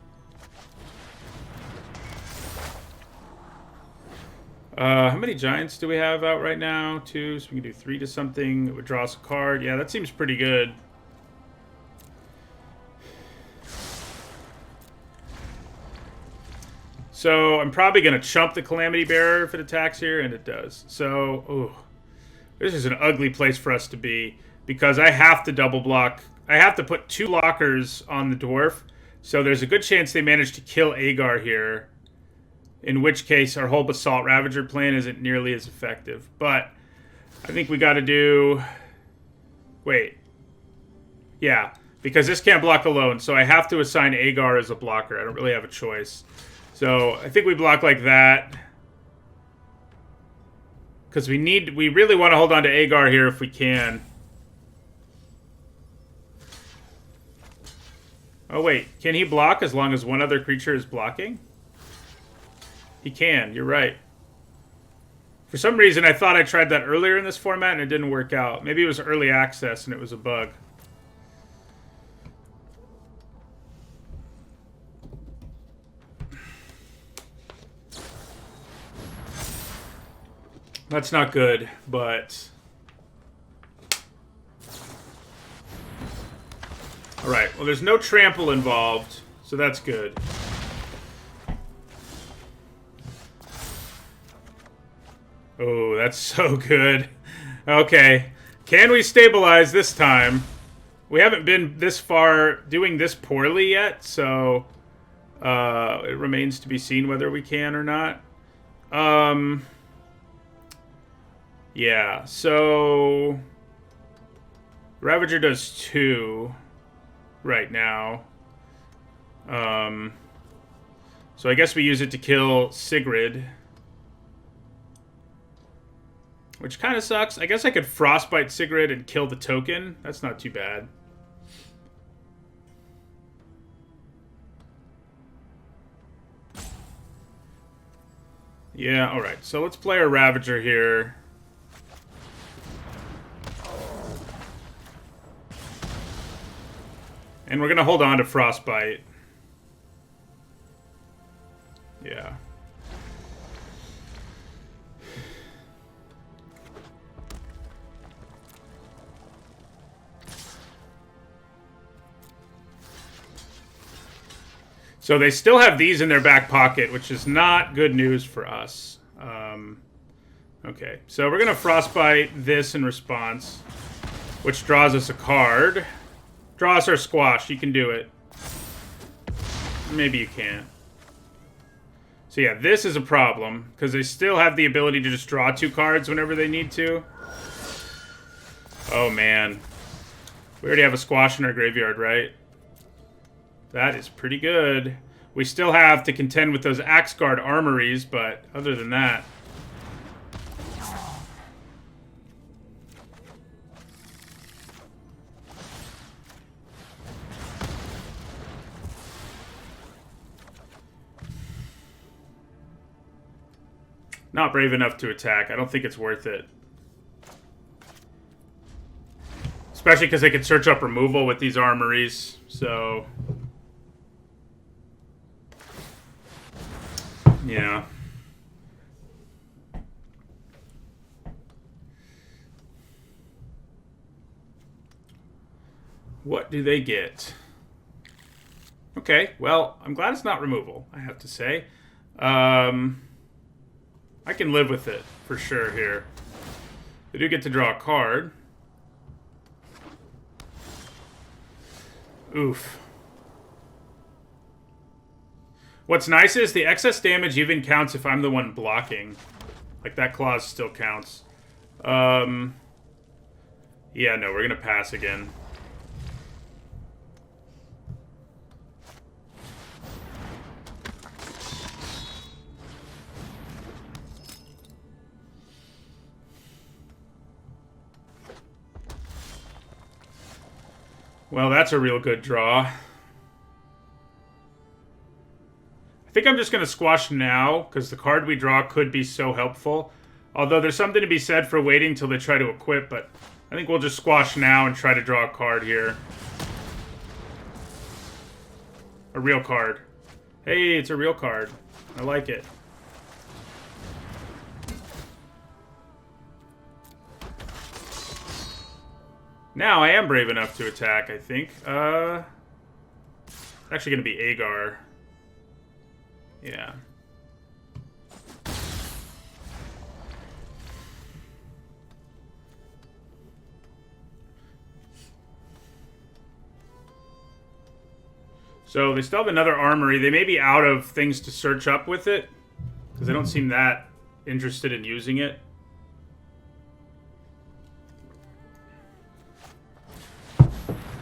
How many giants do we have out right now? 2, so we can do 3 to something. It would draw us a card. Yeah, that seems pretty good. So I'm probably going to chump the Calamity Bearer if it attacks here, and it does. So, ooh. This is an ugly place for us to be, because I have to double block. I have to put 2 lockers on the dwarf, so there's a good chance they manage to kill Agar here, in which case our whole Basalt Ravager plan isn't nearly as effective. But I think we got to do... Wait. Yeah, because this can't block alone, so I have to assign Agar as a blocker. I don't really have a choice. So I think we block like that. Because we really want to hold on to Agar here if we can. Oh, wait. Can he block as long as one other creature is blocking? He can. You're right. For some reason, I thought I tried that earlier in this format and it didn't work out. Maybe it was early access and it was a bug. That's not good, but... Alright, well there's no trample involved, so that's good. Oh, that's so good. Okay. Can we stabilize this time? We haven't been this far doing this poorly yet, so... it remains to be seen whether we can or not. Yeah, so... Ravager does 2 right now. So I guess we use it to kill Sigrid. Which kind of sucks. I guess I could Frostbite Sigrid and kill the token. That's not too bad. Yeah, alright. So let's play our Ravager here. And we're going to hold on to Frostbite. Yeah. So they still have these in their back pocket, which is not good news for us. Okay, so we're going to Frostbite this in response, which draws us a card. Draw us our squash. You can do it. Maybe you can't. So yeah, this is a problem, because they still have the ability to just draw 2 cards whenever they need to. Oh, man. We already have a squash in our graveyard, right? That is pretty good. We still have to contend with those Axeguard armories, but other than that... Not brave enough to attack. I don't think it's worth it. Especially because they could search up removal with these armories, so... Yeah. What do they get? Okay, well, I'm glad it's not removal, I have to say. I can live with it, for sure, here. They do get to draw a card. Oof. What's nice is the excess damage even counts if I'm the one blocking. Like, that clause still counts. Yeah, no, we're gonna pass again. Well, that's a real good draw. I think I'm just going to squash now, because the card we draw could be so helpful. Although there's something to be said for waiting till they try to equip, but I think we'll just squash now and try to draw a card here. A real card. Hey, it's a real card. I like it. Now I am brave enough to attack, I think. It's actually going to be Agar. Yeah. So they still have another armory. They may be out of things to search up with it, because they don't seem that interested in using it.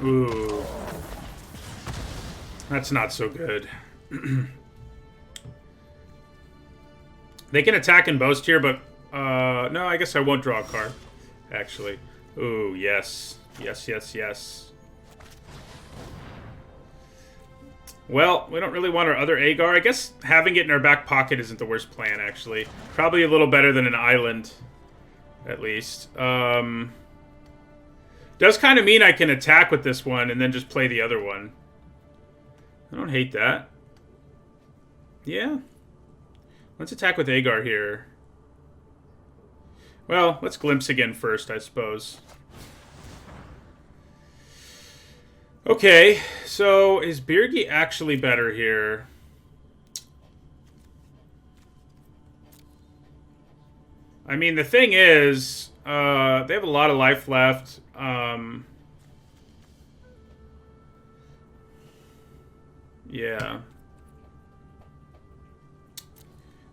Ooh. That's not so good. They can attack and boast here, but... no, I guess I won't draw a card, actually. Ooh, yes. Yes, yes, yes. Well, we don't really want our other Agar. I guess having it in our back pocket isn't the worst plan, actually. Probably a little better than an island, at least. Does kind of mean I can attack with this one and then just play the other one. I don't hate that. Yeah. Let's attack with Agar here. Well, let's glimpse again first, I suppose. Okay, so is Birgi actually better here? I mean, the thing is, they have a lot of life left. Yeah.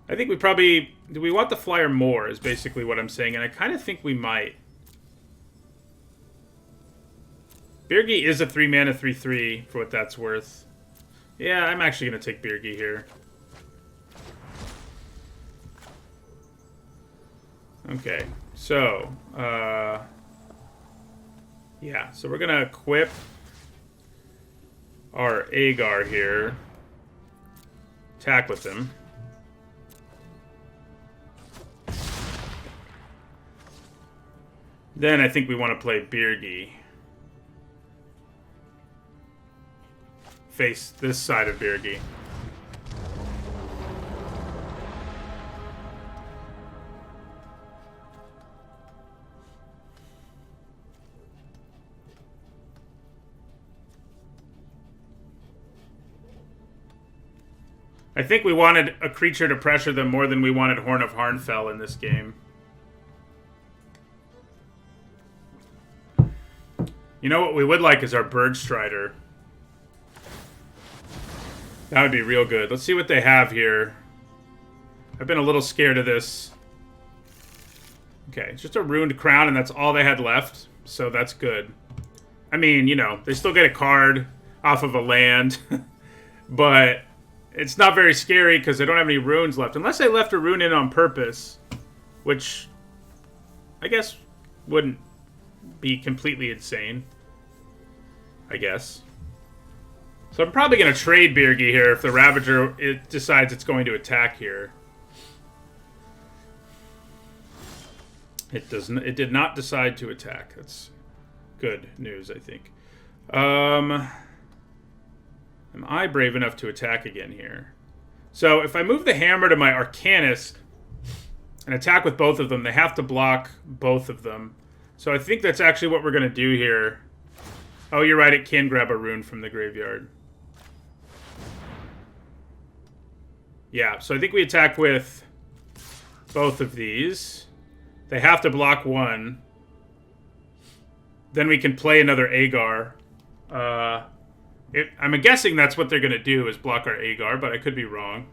I think we probably... Do we want the flyer more, is basically what I'm saying, and I kind of think we might. Birgi is a 3-mana 3/3, for what that's worth. Yeah, I'm actually going to take Birgi here. Okay, so... yeah, so we're going to equip our Agar here. Attack with him. Then I think we want to play Birgi. Face this side of Birgi. I think we wanted a creature to pressure them more than we wanted Horn of Harnfell in this game. You know what we would like is our Bergstrider. That would be real good. Let's see what they have here. I've been a little scared of this. Okay, it's just a Ruined Crown, and that's all they had left. So that's good. I mean, you know, they still get a card off of a land. But it's not very scary because they don't have any runes left. Unless they left a rune in on purpose. Which, I guess, wouldn't be completely insane. I guess. So I'm probably going to trade Birgi here if the Ravager decides it's going to attack here. It did not decide to attack. That's good news, I think. Am I brave enough to attack again here? So if I move the hammer to my Arcanist and attack with both of them, they have to block both of them. So I think that's actually what we're going to do here. Oh, you're right. It can grab a rune from the graveyard. Yeah, so I think we attack with both of these. They have to block one. Then we can play another Agar. I'm guessing that's what they're going to do, is block our Agar, but I could be wrong.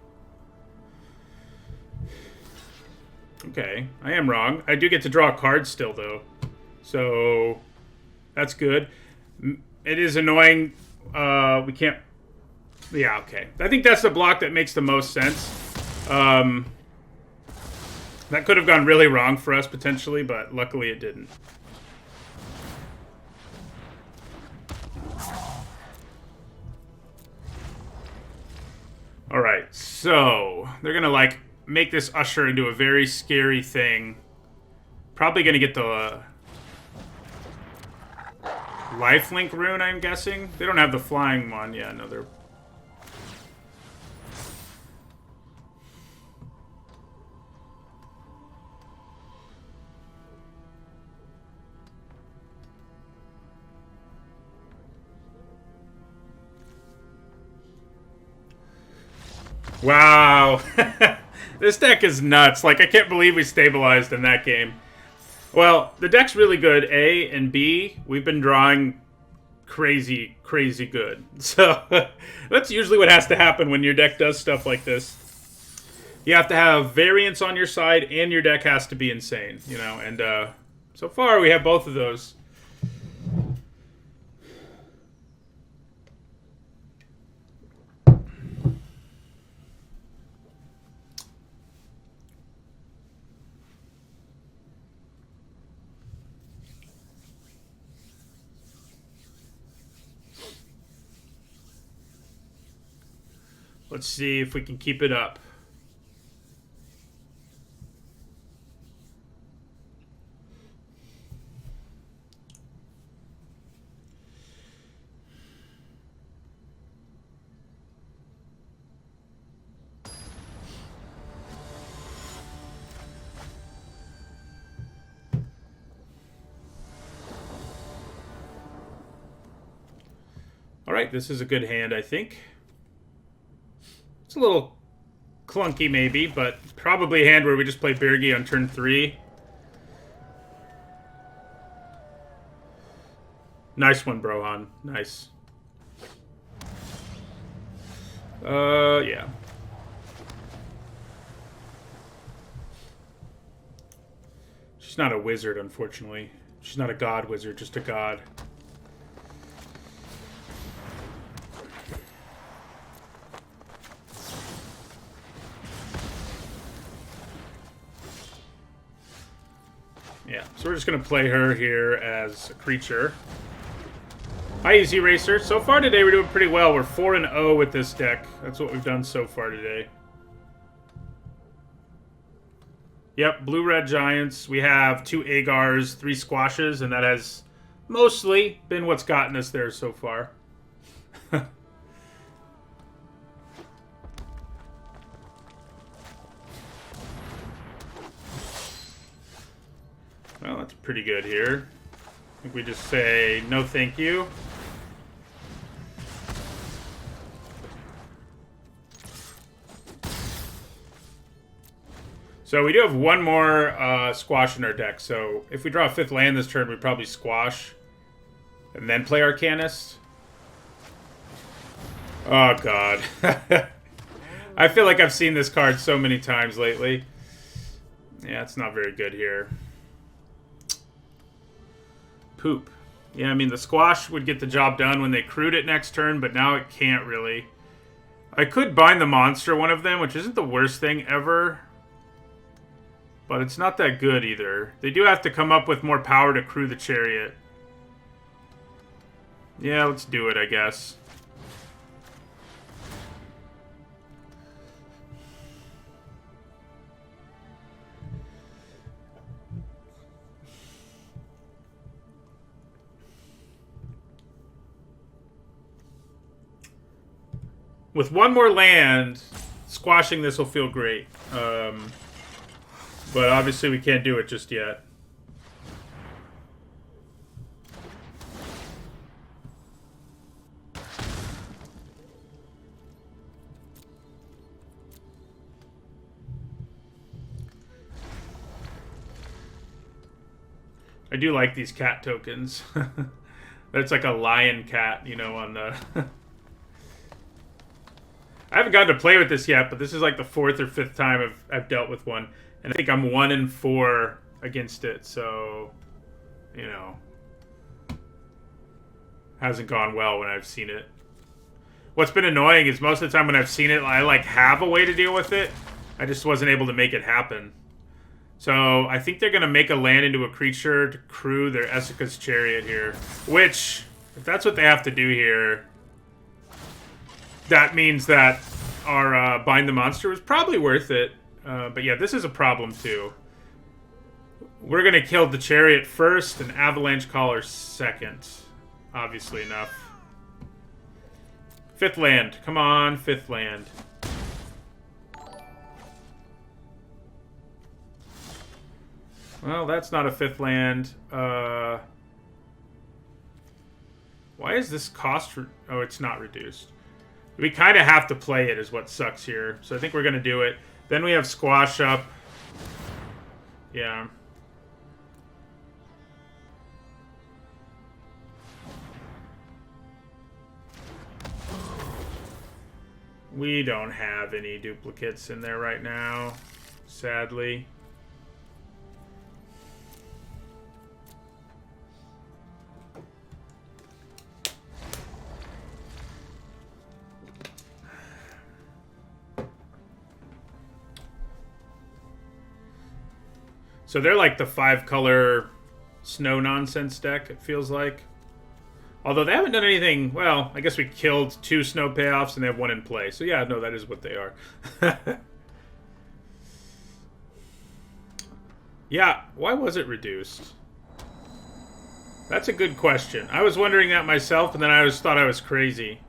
Okay, I am wrong. I do get to draw a card still, though. So, that's good. It is annoying. We can't... Yeah, okay. I think that's the block that makes the most sense. That could have gone really wrong for us, potentially, but luckily it didn't. Alright, so... They're gonna, like, make this Usher into a very scary thing. Probably gonna get the... Lifelink rune, I'm guessing? They don't have the flying one. Yeah, no, they're... Wow. This deck is nuts. Like, I can't believe we stabilized in that game. Well, the deck's really good, A, and B, we've been drawing crazy, crazy good. So, that's usually what has to happen when your deck does stuff like this. You have to have variance on your side, and your deck has to be insane, you know, and so far we have both of those. Let's see if we can keep it up. All right, this is a good hand, I think. It's a little clunky maybe, but probably a hand where we just play Birgi on turn 3. Nice one, Brohan. Nice. Yeah. She's not a wizard, unfortunately. She's not a god wizard, just a god. Yeah, so we're just going to play her here as a creature. Hi, Easy Racer. So far today, we're doing pretty well. We're 4-0 with this deck. That's what we've done so far today. Yep, Blue-Red Giants. We have 2 Agars, 3 Squashes, and that has mostly been what's gotten us there so far. Well, that's pretty good here. I think we just say no thank you. So we do have one more squash in our deck. So if we draw a 5th land this turn, we'd probably squash and then play Arcanist. Oh, God. I feel like I've seen this card so many times lately. Yeah, it's not very good here. Poop. Yeah, I mean, the squash would get the job done when they crewed it next turn, but now it can't really. I could bind the monster, one of them, which isn't the worst thing ever. But it's not that good either. They do have to come up with more power to crew the chariot. Yeah, let's do it, I guess. With one more land, squashing this will feel great. But obviously we can't do it just yet. I do like these cat tokens. That's like a lion cat, you know, on the... I haven't gotten to play with this yet, but this is like the 4th or 5th time I've dealt with one. And I think I'm 1-4 against it, so, you know, hasn't gone well when I've seen it. What's been annoying is most of the time when I've seen it, I like have a way to deal with it. I just wasn't able to make it happen. So I think they're going to make a land into a creature to crew their Essica's Chariot here. Which, if that's what they have to do here, that means that our Bind the Monster was probably worth it. But yeah, this is a problem too. We're going to kill the Chariot first and Avalanche Caller second. Obviously enough. 5th land. Come on, 5th land. Well, that's not a 5th land. Why is this cost... Oh, it's not reduced. We kind of have to play it is what sucks here. So I think we're going to do it. Then we have Squash up. Yeah. We don't have any duplicates in there right now, sadly. So they're like the 5-color snow nonsense deck, it feels like. Although they haven't done anything... Well, I guess we killed 2 snow payoffs and they have 1 in play. So yeah, no, that is what they are. Yeah, why was it reduced? That's a good question. I was wondering that myself, and then I thought I was crazy.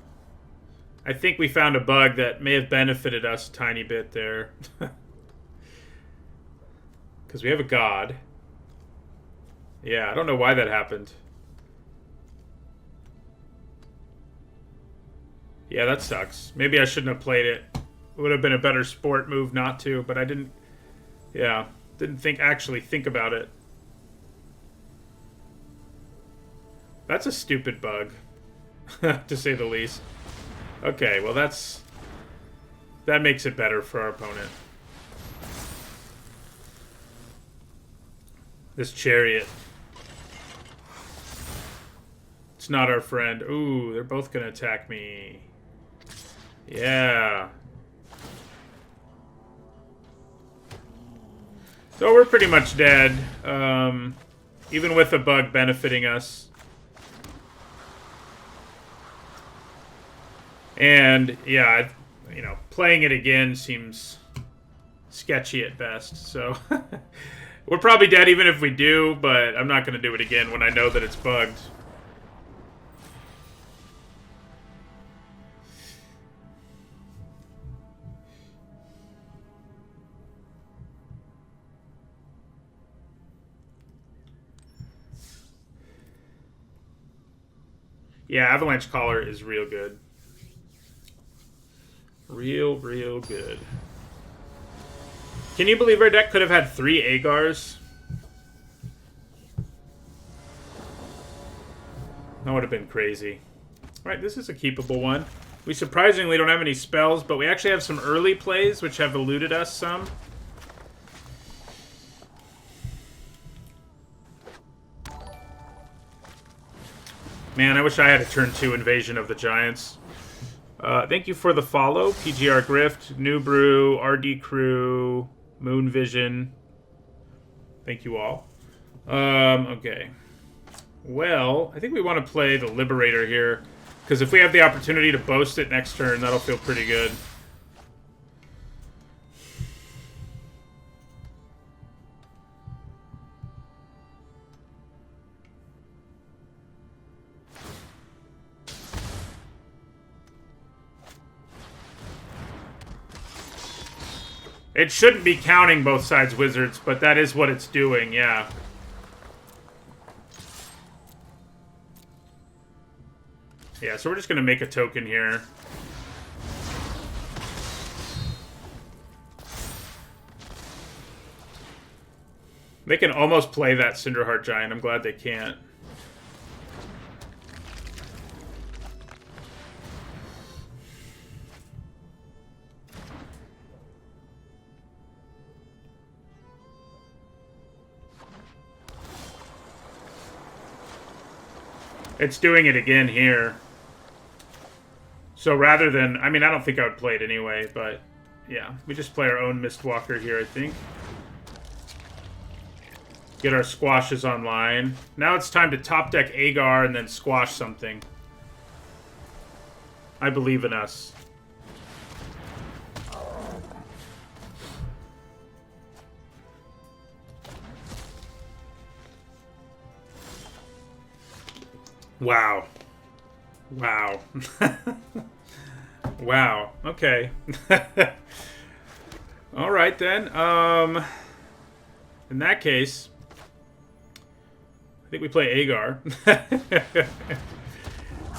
I think we found a bug that may have benefited us a tiny bit there. Because we have a god. Yeah, I don't know why that happened. Yeah, that sucks. Maybe I shouldn't have played it. It would have been a better sport move not to, but I didn't... Yeah, didn't actually think about it. That's a stupid bug, to say the least. Okay, well that makes it better for our opponent. This chariot. It's not our friend. Ooh, they're both gonna attack me. Yeah. So we're pretty much dead, even with the bug benefiting us. And, yeah, you know, playing it again seems sketchy at best. So, we're probably dead even if we do, but I'm not going to do it again when I know that it's bugged. Yeah, Avalanche Collar is real good. Real good. Can you believe our deck could have had 3 Agars? That would have been crazy. Alright, this is a keepable one. We surprisingly don't have any spells, but we actually have some early plays which have eluded us some. Man, I wish I had a turn 2 Invasion of the Giants. Thank you for the follow. PGR Grift, New Brew, RD Crew, Moon Vision. Thank you all. Okay. Well, I think we want to play the Liberator here. Because if we have the opportunity to boast it next turn, that'll feel pretty good. It shouldn't be counting both sides wizards, but that is what it's doing, yeah. Yeah, so we're just going to make a token here. They can almost play that Cinderheart Giant. I'm glad they can't. It's doing it again here. So rather than... I mean, I don't think I would play it anyway, but... Yeah, we just play our own Mistwalker here, I think. Get our squashes online. Now it's time to top deck Agar and then squash something. I believe in us. Wow. Wow. Wow. Okay. All right, then. In that case, I think we play Agar.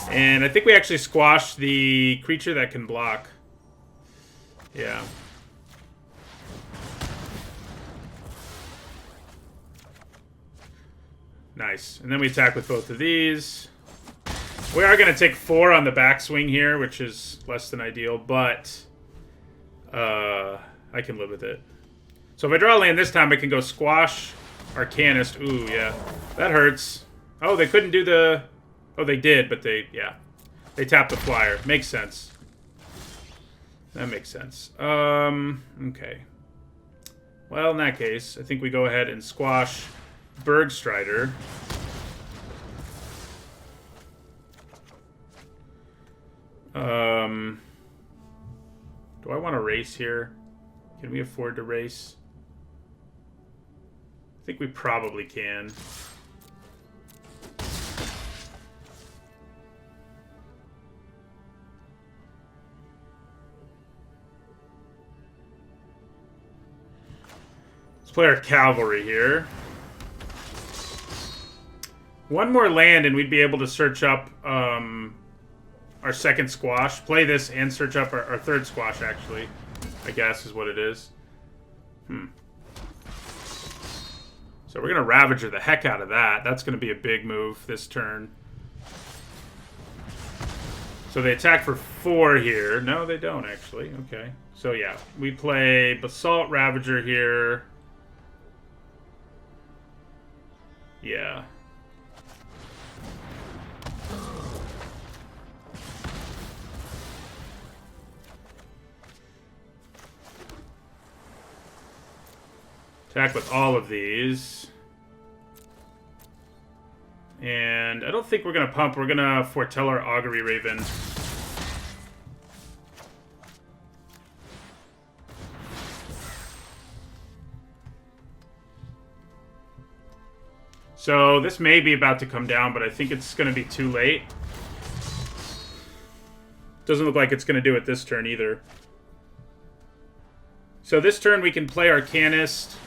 And I think we actually squash the creature that can block. Yeah. Nice. And then we attack with both of these. We are going to take 4 on the backswing here, which is less than ideal, but I can live with it. So if I draw a land this time, I can go squash Arcanist. Ooh, yeah. That hurts. Oh, they couldn't do the... Oh, they did, but they... Yeah. They tapped the flyer. Makes sense. That makes sense. Okay. Well, in that case, I think we go ahead and squash Bergstrider. Do I want to race here? Can we afford to race? I think we probably can. Let's play our cavalry here. One more land and we'd be able to search up our second squash. Play this and search up our third squash, actually. I guess is what it is. So we're going to Ravager the heck out of that. That's going to be a big move this turn. So they attack for 4 here. No, they don't, actually. Okay. So, yeah. We play Basalt Ravager here. Yeah. Attack with all of these. And I don't think we're going to pump. We're going to foretell our Augury Raven. So this may be about to come down, but I think it's going to be too late. Doesn't look like it's going to do it this turn either. So this turn we can play Arcanist.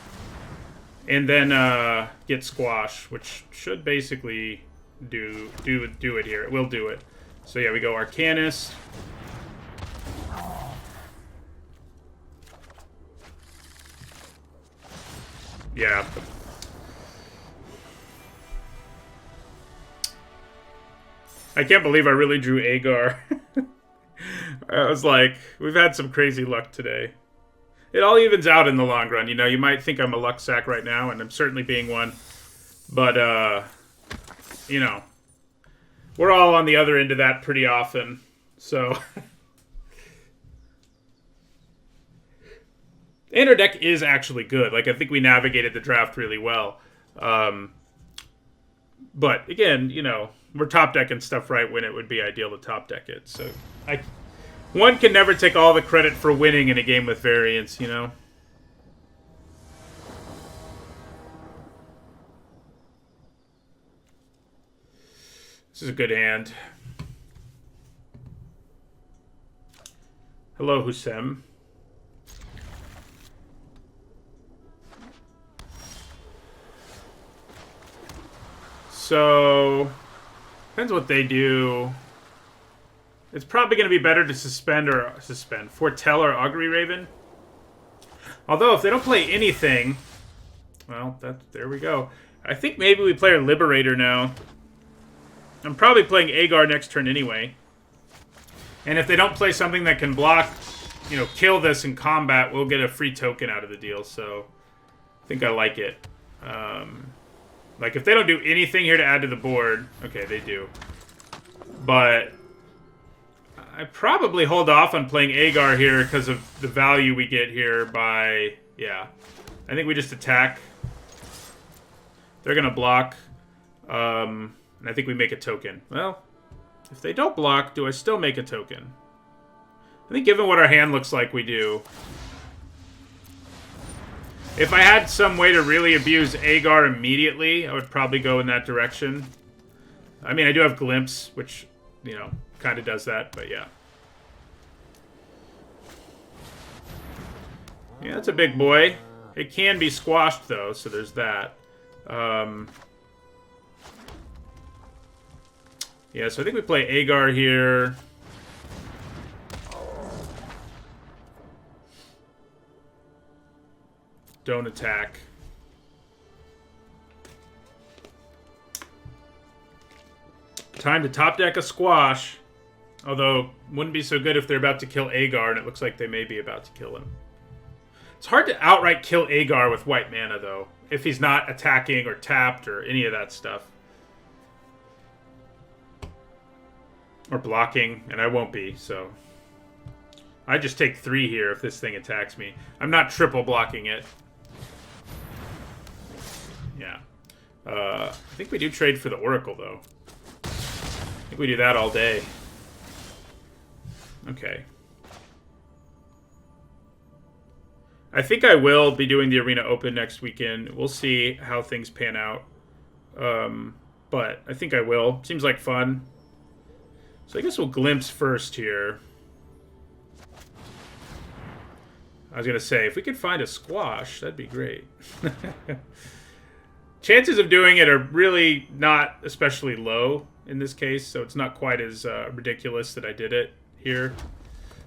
And then get Squash, which should basically do it here. It will do it. So yeah, we go Arcanist. Yeah. I can't believe I really drew Agar. I was like, we've had some crazy luck today. It all evens out in the long run. You know, you might think I'm a luck sack right now, and I'm certainly being one. But, you know, we're all on the other end of that pretty often. So, and our deck is actually good. Like, I think we navigated the draft really well. But, again, you know, we're top decking stuff right when it would be ideal to top deck it. So, one can never take all the credit for winning in a game with variance, you know? This is a good hand. Hello, Husem. So, depends what they do. It's probably going to be better to foretell our Augury Raven. Although, if they don't play anything, well, there we go. I think maybe we play our Liberator now. I'm probably playing Agar next turn anyway. And if they don't play something that can block, you know, kill this in combat, we'll get a free token out of the deal. So, I think I like it. Like, if they don't do anything here to add to the board, okay, they do. But I probably hold off on playing Agar here because of the value we get here by, yeah. I think we just attack. They're going to block. And I think we make a token. Well, if they don't block, do I still make a token? I think given what our hand looks like, we do. If I had some way to really abuse Agar immediately, I would probably go in that direction. I mean, I do have Glimpse, which, you know, kind of does that, but yeah. Yeah, that's a big boy. It can be squashed, though, so there's that. Yeah, so I think we play Agar here. Don't attack. Time to top deck a squash. Although, wouldn't be so good if they're about to kill Agar, and it looks like they may be about to kill him. It's hard to outright kill Agar with white mana, though, if he's not attacking or tapped or any of that stuff. Or blocking, and I won't be, so I just take 3 here if this thing attacks me. I'm not triple blocking it. Yeah. I think we do trade for the Oracle, though. I think we do that all day. Okay. I think I will be doing the Arena Open next weekend. We'll see how things pan out. But I think I will. Seems like fun. So I guess we'll glimpse first here. I was going to say, if we could find a squash, that'd be great. Chances of doing it are really not especially low in this case, so it's not quite as ridiculous that I did it here.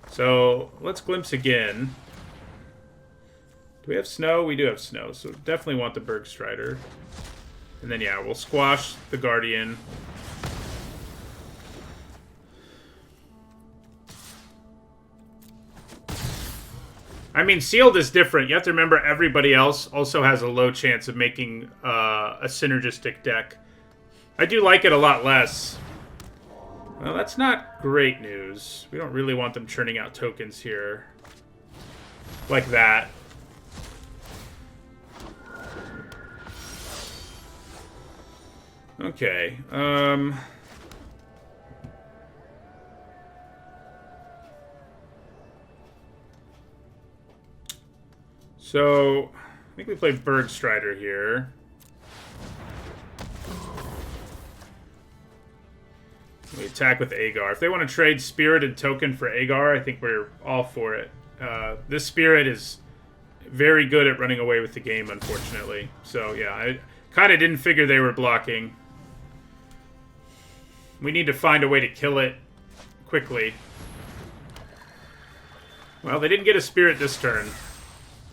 So let's glimpse again. Do we have snow? We do have snow, so definitely want the Bergstrider. And then, yeah, we'll squash the Guardian. I mean, sealed is different. You have to remember everybody else also has a low chance of making a synergistic deck. I do like it a lot less. Well, that's not great news. We don't really want them churning out tokens here. Like that. Okay. So, I think we played Bergstrider here. We attack with Agar. If they want to trade Spirit and Token for Agar, I think we're all for it. This Spirit is very good at running away with the game, unfortunately. So, yeah, I kind of didn't figure they were blocking. We need to find a way to kill it quickly. Well, they didn't get a Spirit this turn.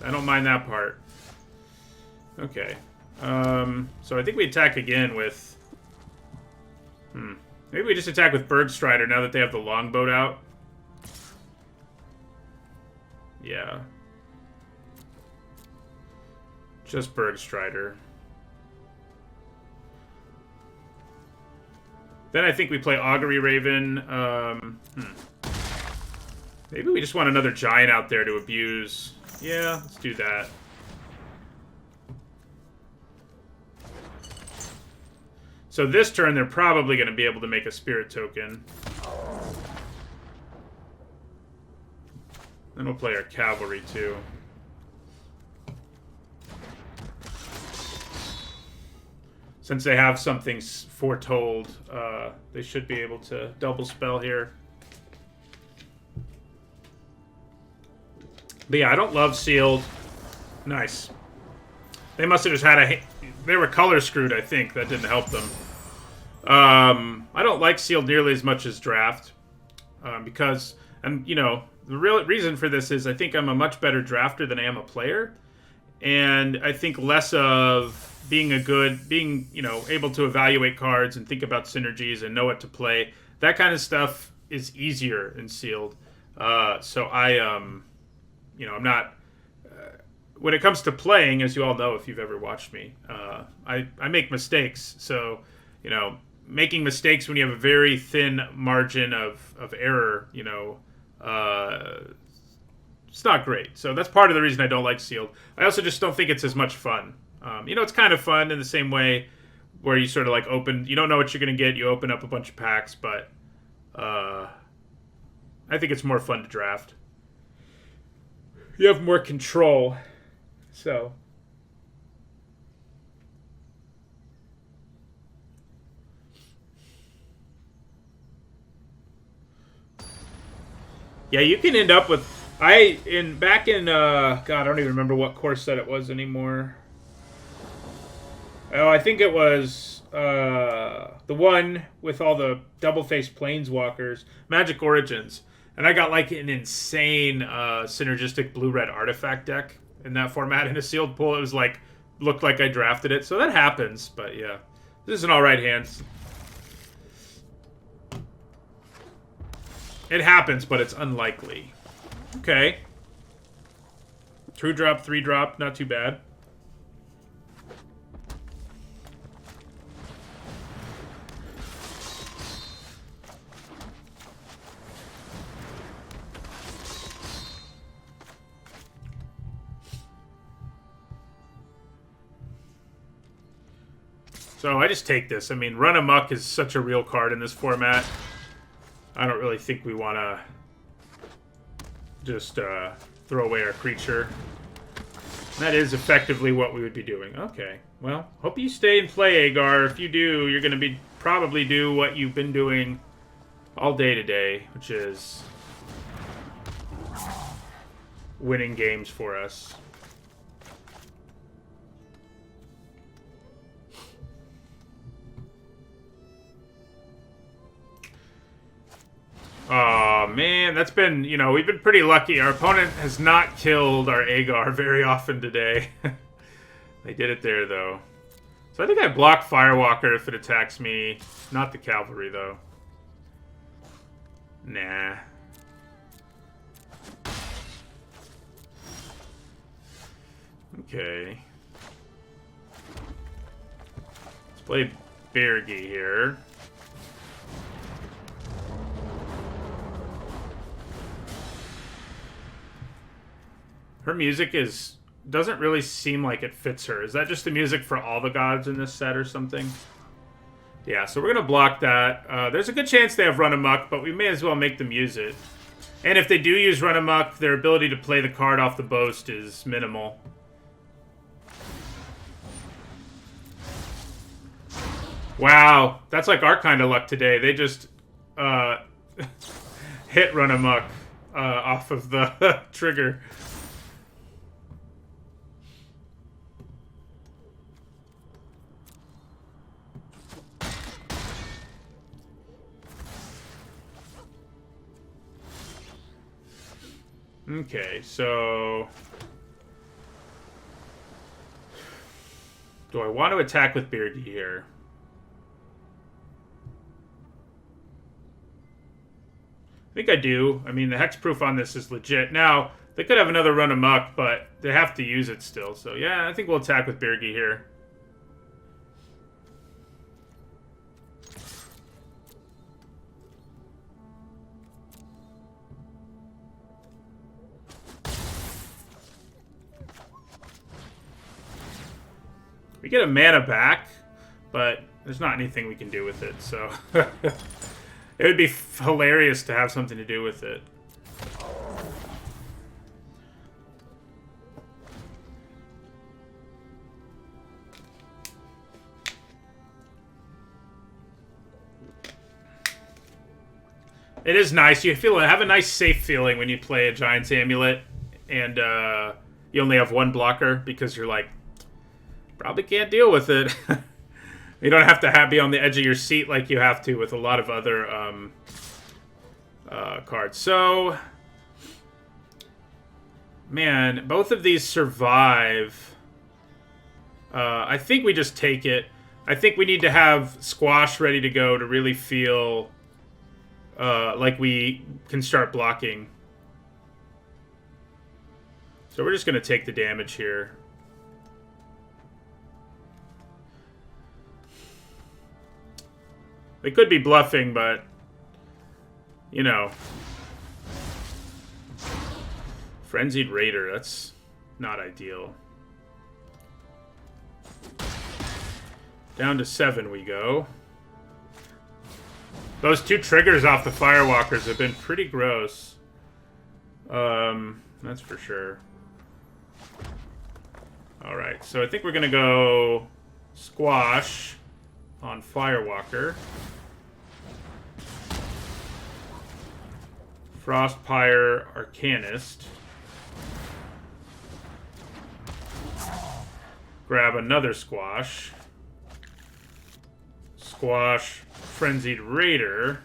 I don't mind that part. Okay. So I think we attack again with... Maybe we just attack with Bergstrider now that they have the longboat out. Yeah. Just Bergstrider. Then I think we play Augury Raven. Maybe we just want another giant out there to abuse. Yeah, let's do that. So this turn, they're probably going to be able to make a Spirit token. Then we'll play our Cavalry, too. Since they have something foretold, they should be able to double spell here. But yeah, I don't love sealed. Nice. They must have just had a... They were color screwed, I think. That didn't help them. I don't like sealed nearly as much as draft. Because... And, you know, the real reason for this is I think I'm a much better drafter than I am a player. And I think less of being you know, able to evaluate cards and think about synergies and know what to play. That kind of stuff is easier in sealed. So I, you know, I'm not... when it comes to playing, as you all know if you've ever watched me, I make mistakes. So, you know, making mistakes when you have a very thin margin of error, you know, it's not great. So that's part of the reason I don't like sealed. I also just don't think it's as much fun. You know, it's kind of fun in the same way where you sort of like you don't know what you're going to get. You open up a bunch of packs, but I think it's more fun to draft. You have more control. So. Yeah, you can end up with... Back in God, I don't even remember what core set it was anymore. Oh, I think it was the one with all the double-faced planeswalkers, Magic Origins. And I got like an insane synergistic blue-red artifact deck in that format in a sealed pool. It was like, looked like I drafted it. So that happens, but yeah. This is an alright hand. It happens, but it's unlikely. Okay. 2-drop, 3-drop, not too bad. So I just take this. I mean, Run Amok is such a real card in this format. I don't really think we want to just throw away our creature. And that is effectively what we would be doing. Okay, well, hope you stay and play, Agar. If you do, you're going to probably do what you've been doing all day today, which is winning games for us. Oh, man, that's been, you know, we've been pretty lucky. Our opponent has not killed our Agar very often today. They did it there, though. So I think I block Firewalker if it attacks me. Not the Cavalry, though. Nah. Okay. Let's play Bergi here. Her music doesn't really seem like it fits her. Is that just the music for all the gods in this set or something? Yeah, so we're going to block that. There's a good chance they have Run Amok, but we may as well make them use it. And if they do use Run Amok, their ability to play the card off the boast is minimal. Wow, that's like our kind of luck today. They just hit Run Amok off of the trigger. Okay, so do I want to attack with Beardy here? I think I do. I mean, the hexproof on this is legit. Now, they could have another Run Amok, but they have to use it still. So, yeah, I think we'll attack with Beardy here. We get a mana back, but there's not anything we can do with it, so it would be hilarious to have something to do with it. It is nice. You have a nice safe feeling when you play a Giant's Amulet and you only have one blocker because you're like, probably can't deal with it. You don't have to be on the edge of your seat like you have to with a lot of other cards. So, man, both of these survive. I think we just take it. I think we need to have Squash ready to go to really feel like we can start blocking. So we're just going to take the damage here. They could be bluffing, but, you know. Frenzied Raider, that's not ideal. Down to 7 we go. Those 2 triggers off the Firewalkers have been pretty gross. That's for sure. Alright, so I think we're going to go Squash on Firewalker. Frostpire Arcanist. Grab another Squash. Squash Frenzied Raider.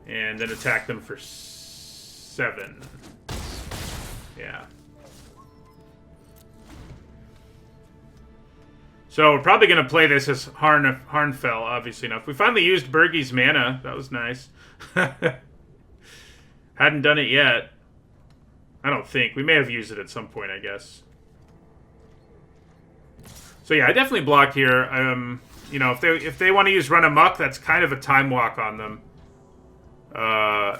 And then attack them for 7. Yeah. So we're probably going to play this as Harnfell, obviously enough. We finally used Bergi's mana. That was nice. Hadn't done it yet. I don't think. We may have used it at some point, I guess. So yeah, I definitely block here. You know, if they want to use Run Amok, that's kind of a time walk on them.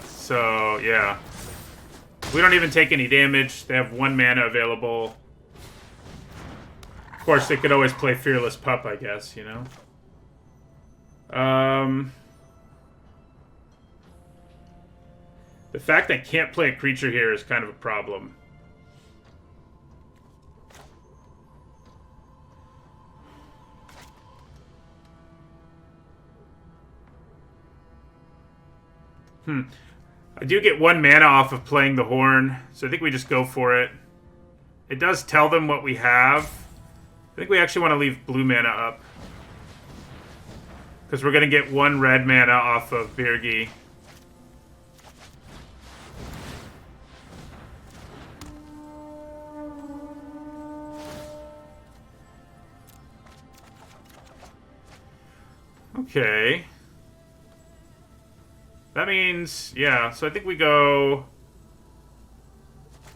So yeah. We don't even take any damage. They have 1 mana available. Of course, they could always play Fearless Pup, I guess, you know? The fact that I can't play a creature here is kind of a problem. I do get 1 mana off of playing the Horn, so I think we just go for it. It does tell them what we have. I think we actually want to leave blue mana up. Because we're going to get 1 red mana off of Birgi. Okay. That means, yeah, so I think we go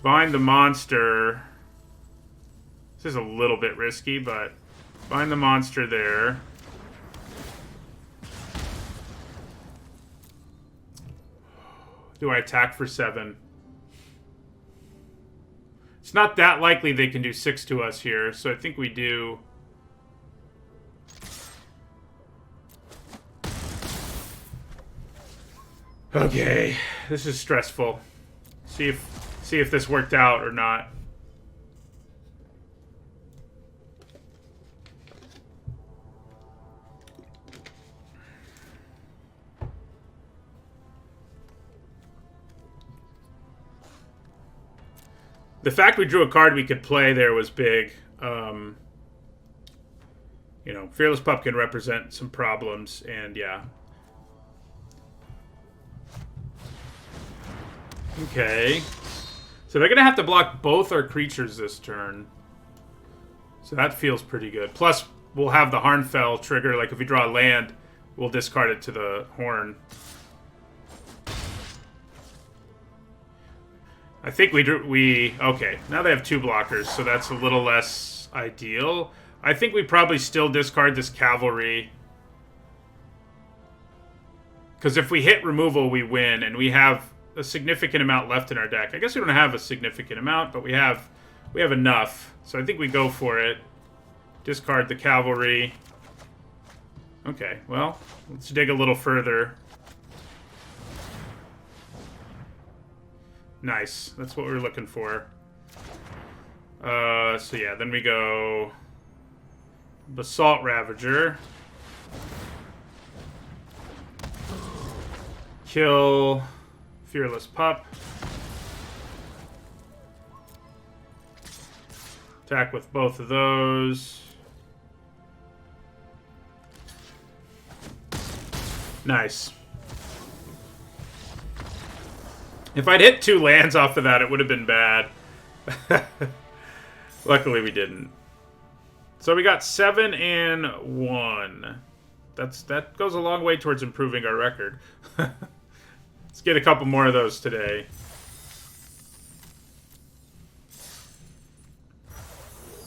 bind the monster. This is a little bit risky, but bind the monster there. Do I attack for 7? It's not that likely they can do 6 to us here, so I think we do. Okay, this is stressful. See if this worked out or not. The fact we drew a card we could play there was big. You know, Fearless Pup can represent some problems, and yeah. Okay. So they're going to have to block both our creatures this turn. So that feels pretty good. Plus, we'll have the Harnfell trigger. Like, if we draw a land, we'll discard it to the Horn. I think okay, now they have 2 blockers, so that's a little less ideal. I think we probably still discard this Cavalry. Because if we hit removal, we win, and we have a significant amount left in our deck. I guess we don't have a significant amount, but we have enough. So I think we go for it. Discard the Cavalry. Okay, well, let's dig a little further. Nice. That's what we were looking for. So yeah, then we go Basalt Ravager. Kill Fearless Pup. Attack with both of those. Nice. If I'd hit 2 lands off of that, it would have been bad. Luckily, we didn't. So we got 7 and 1. That goes a long way towards improving our record. Let's get a couple more of those today.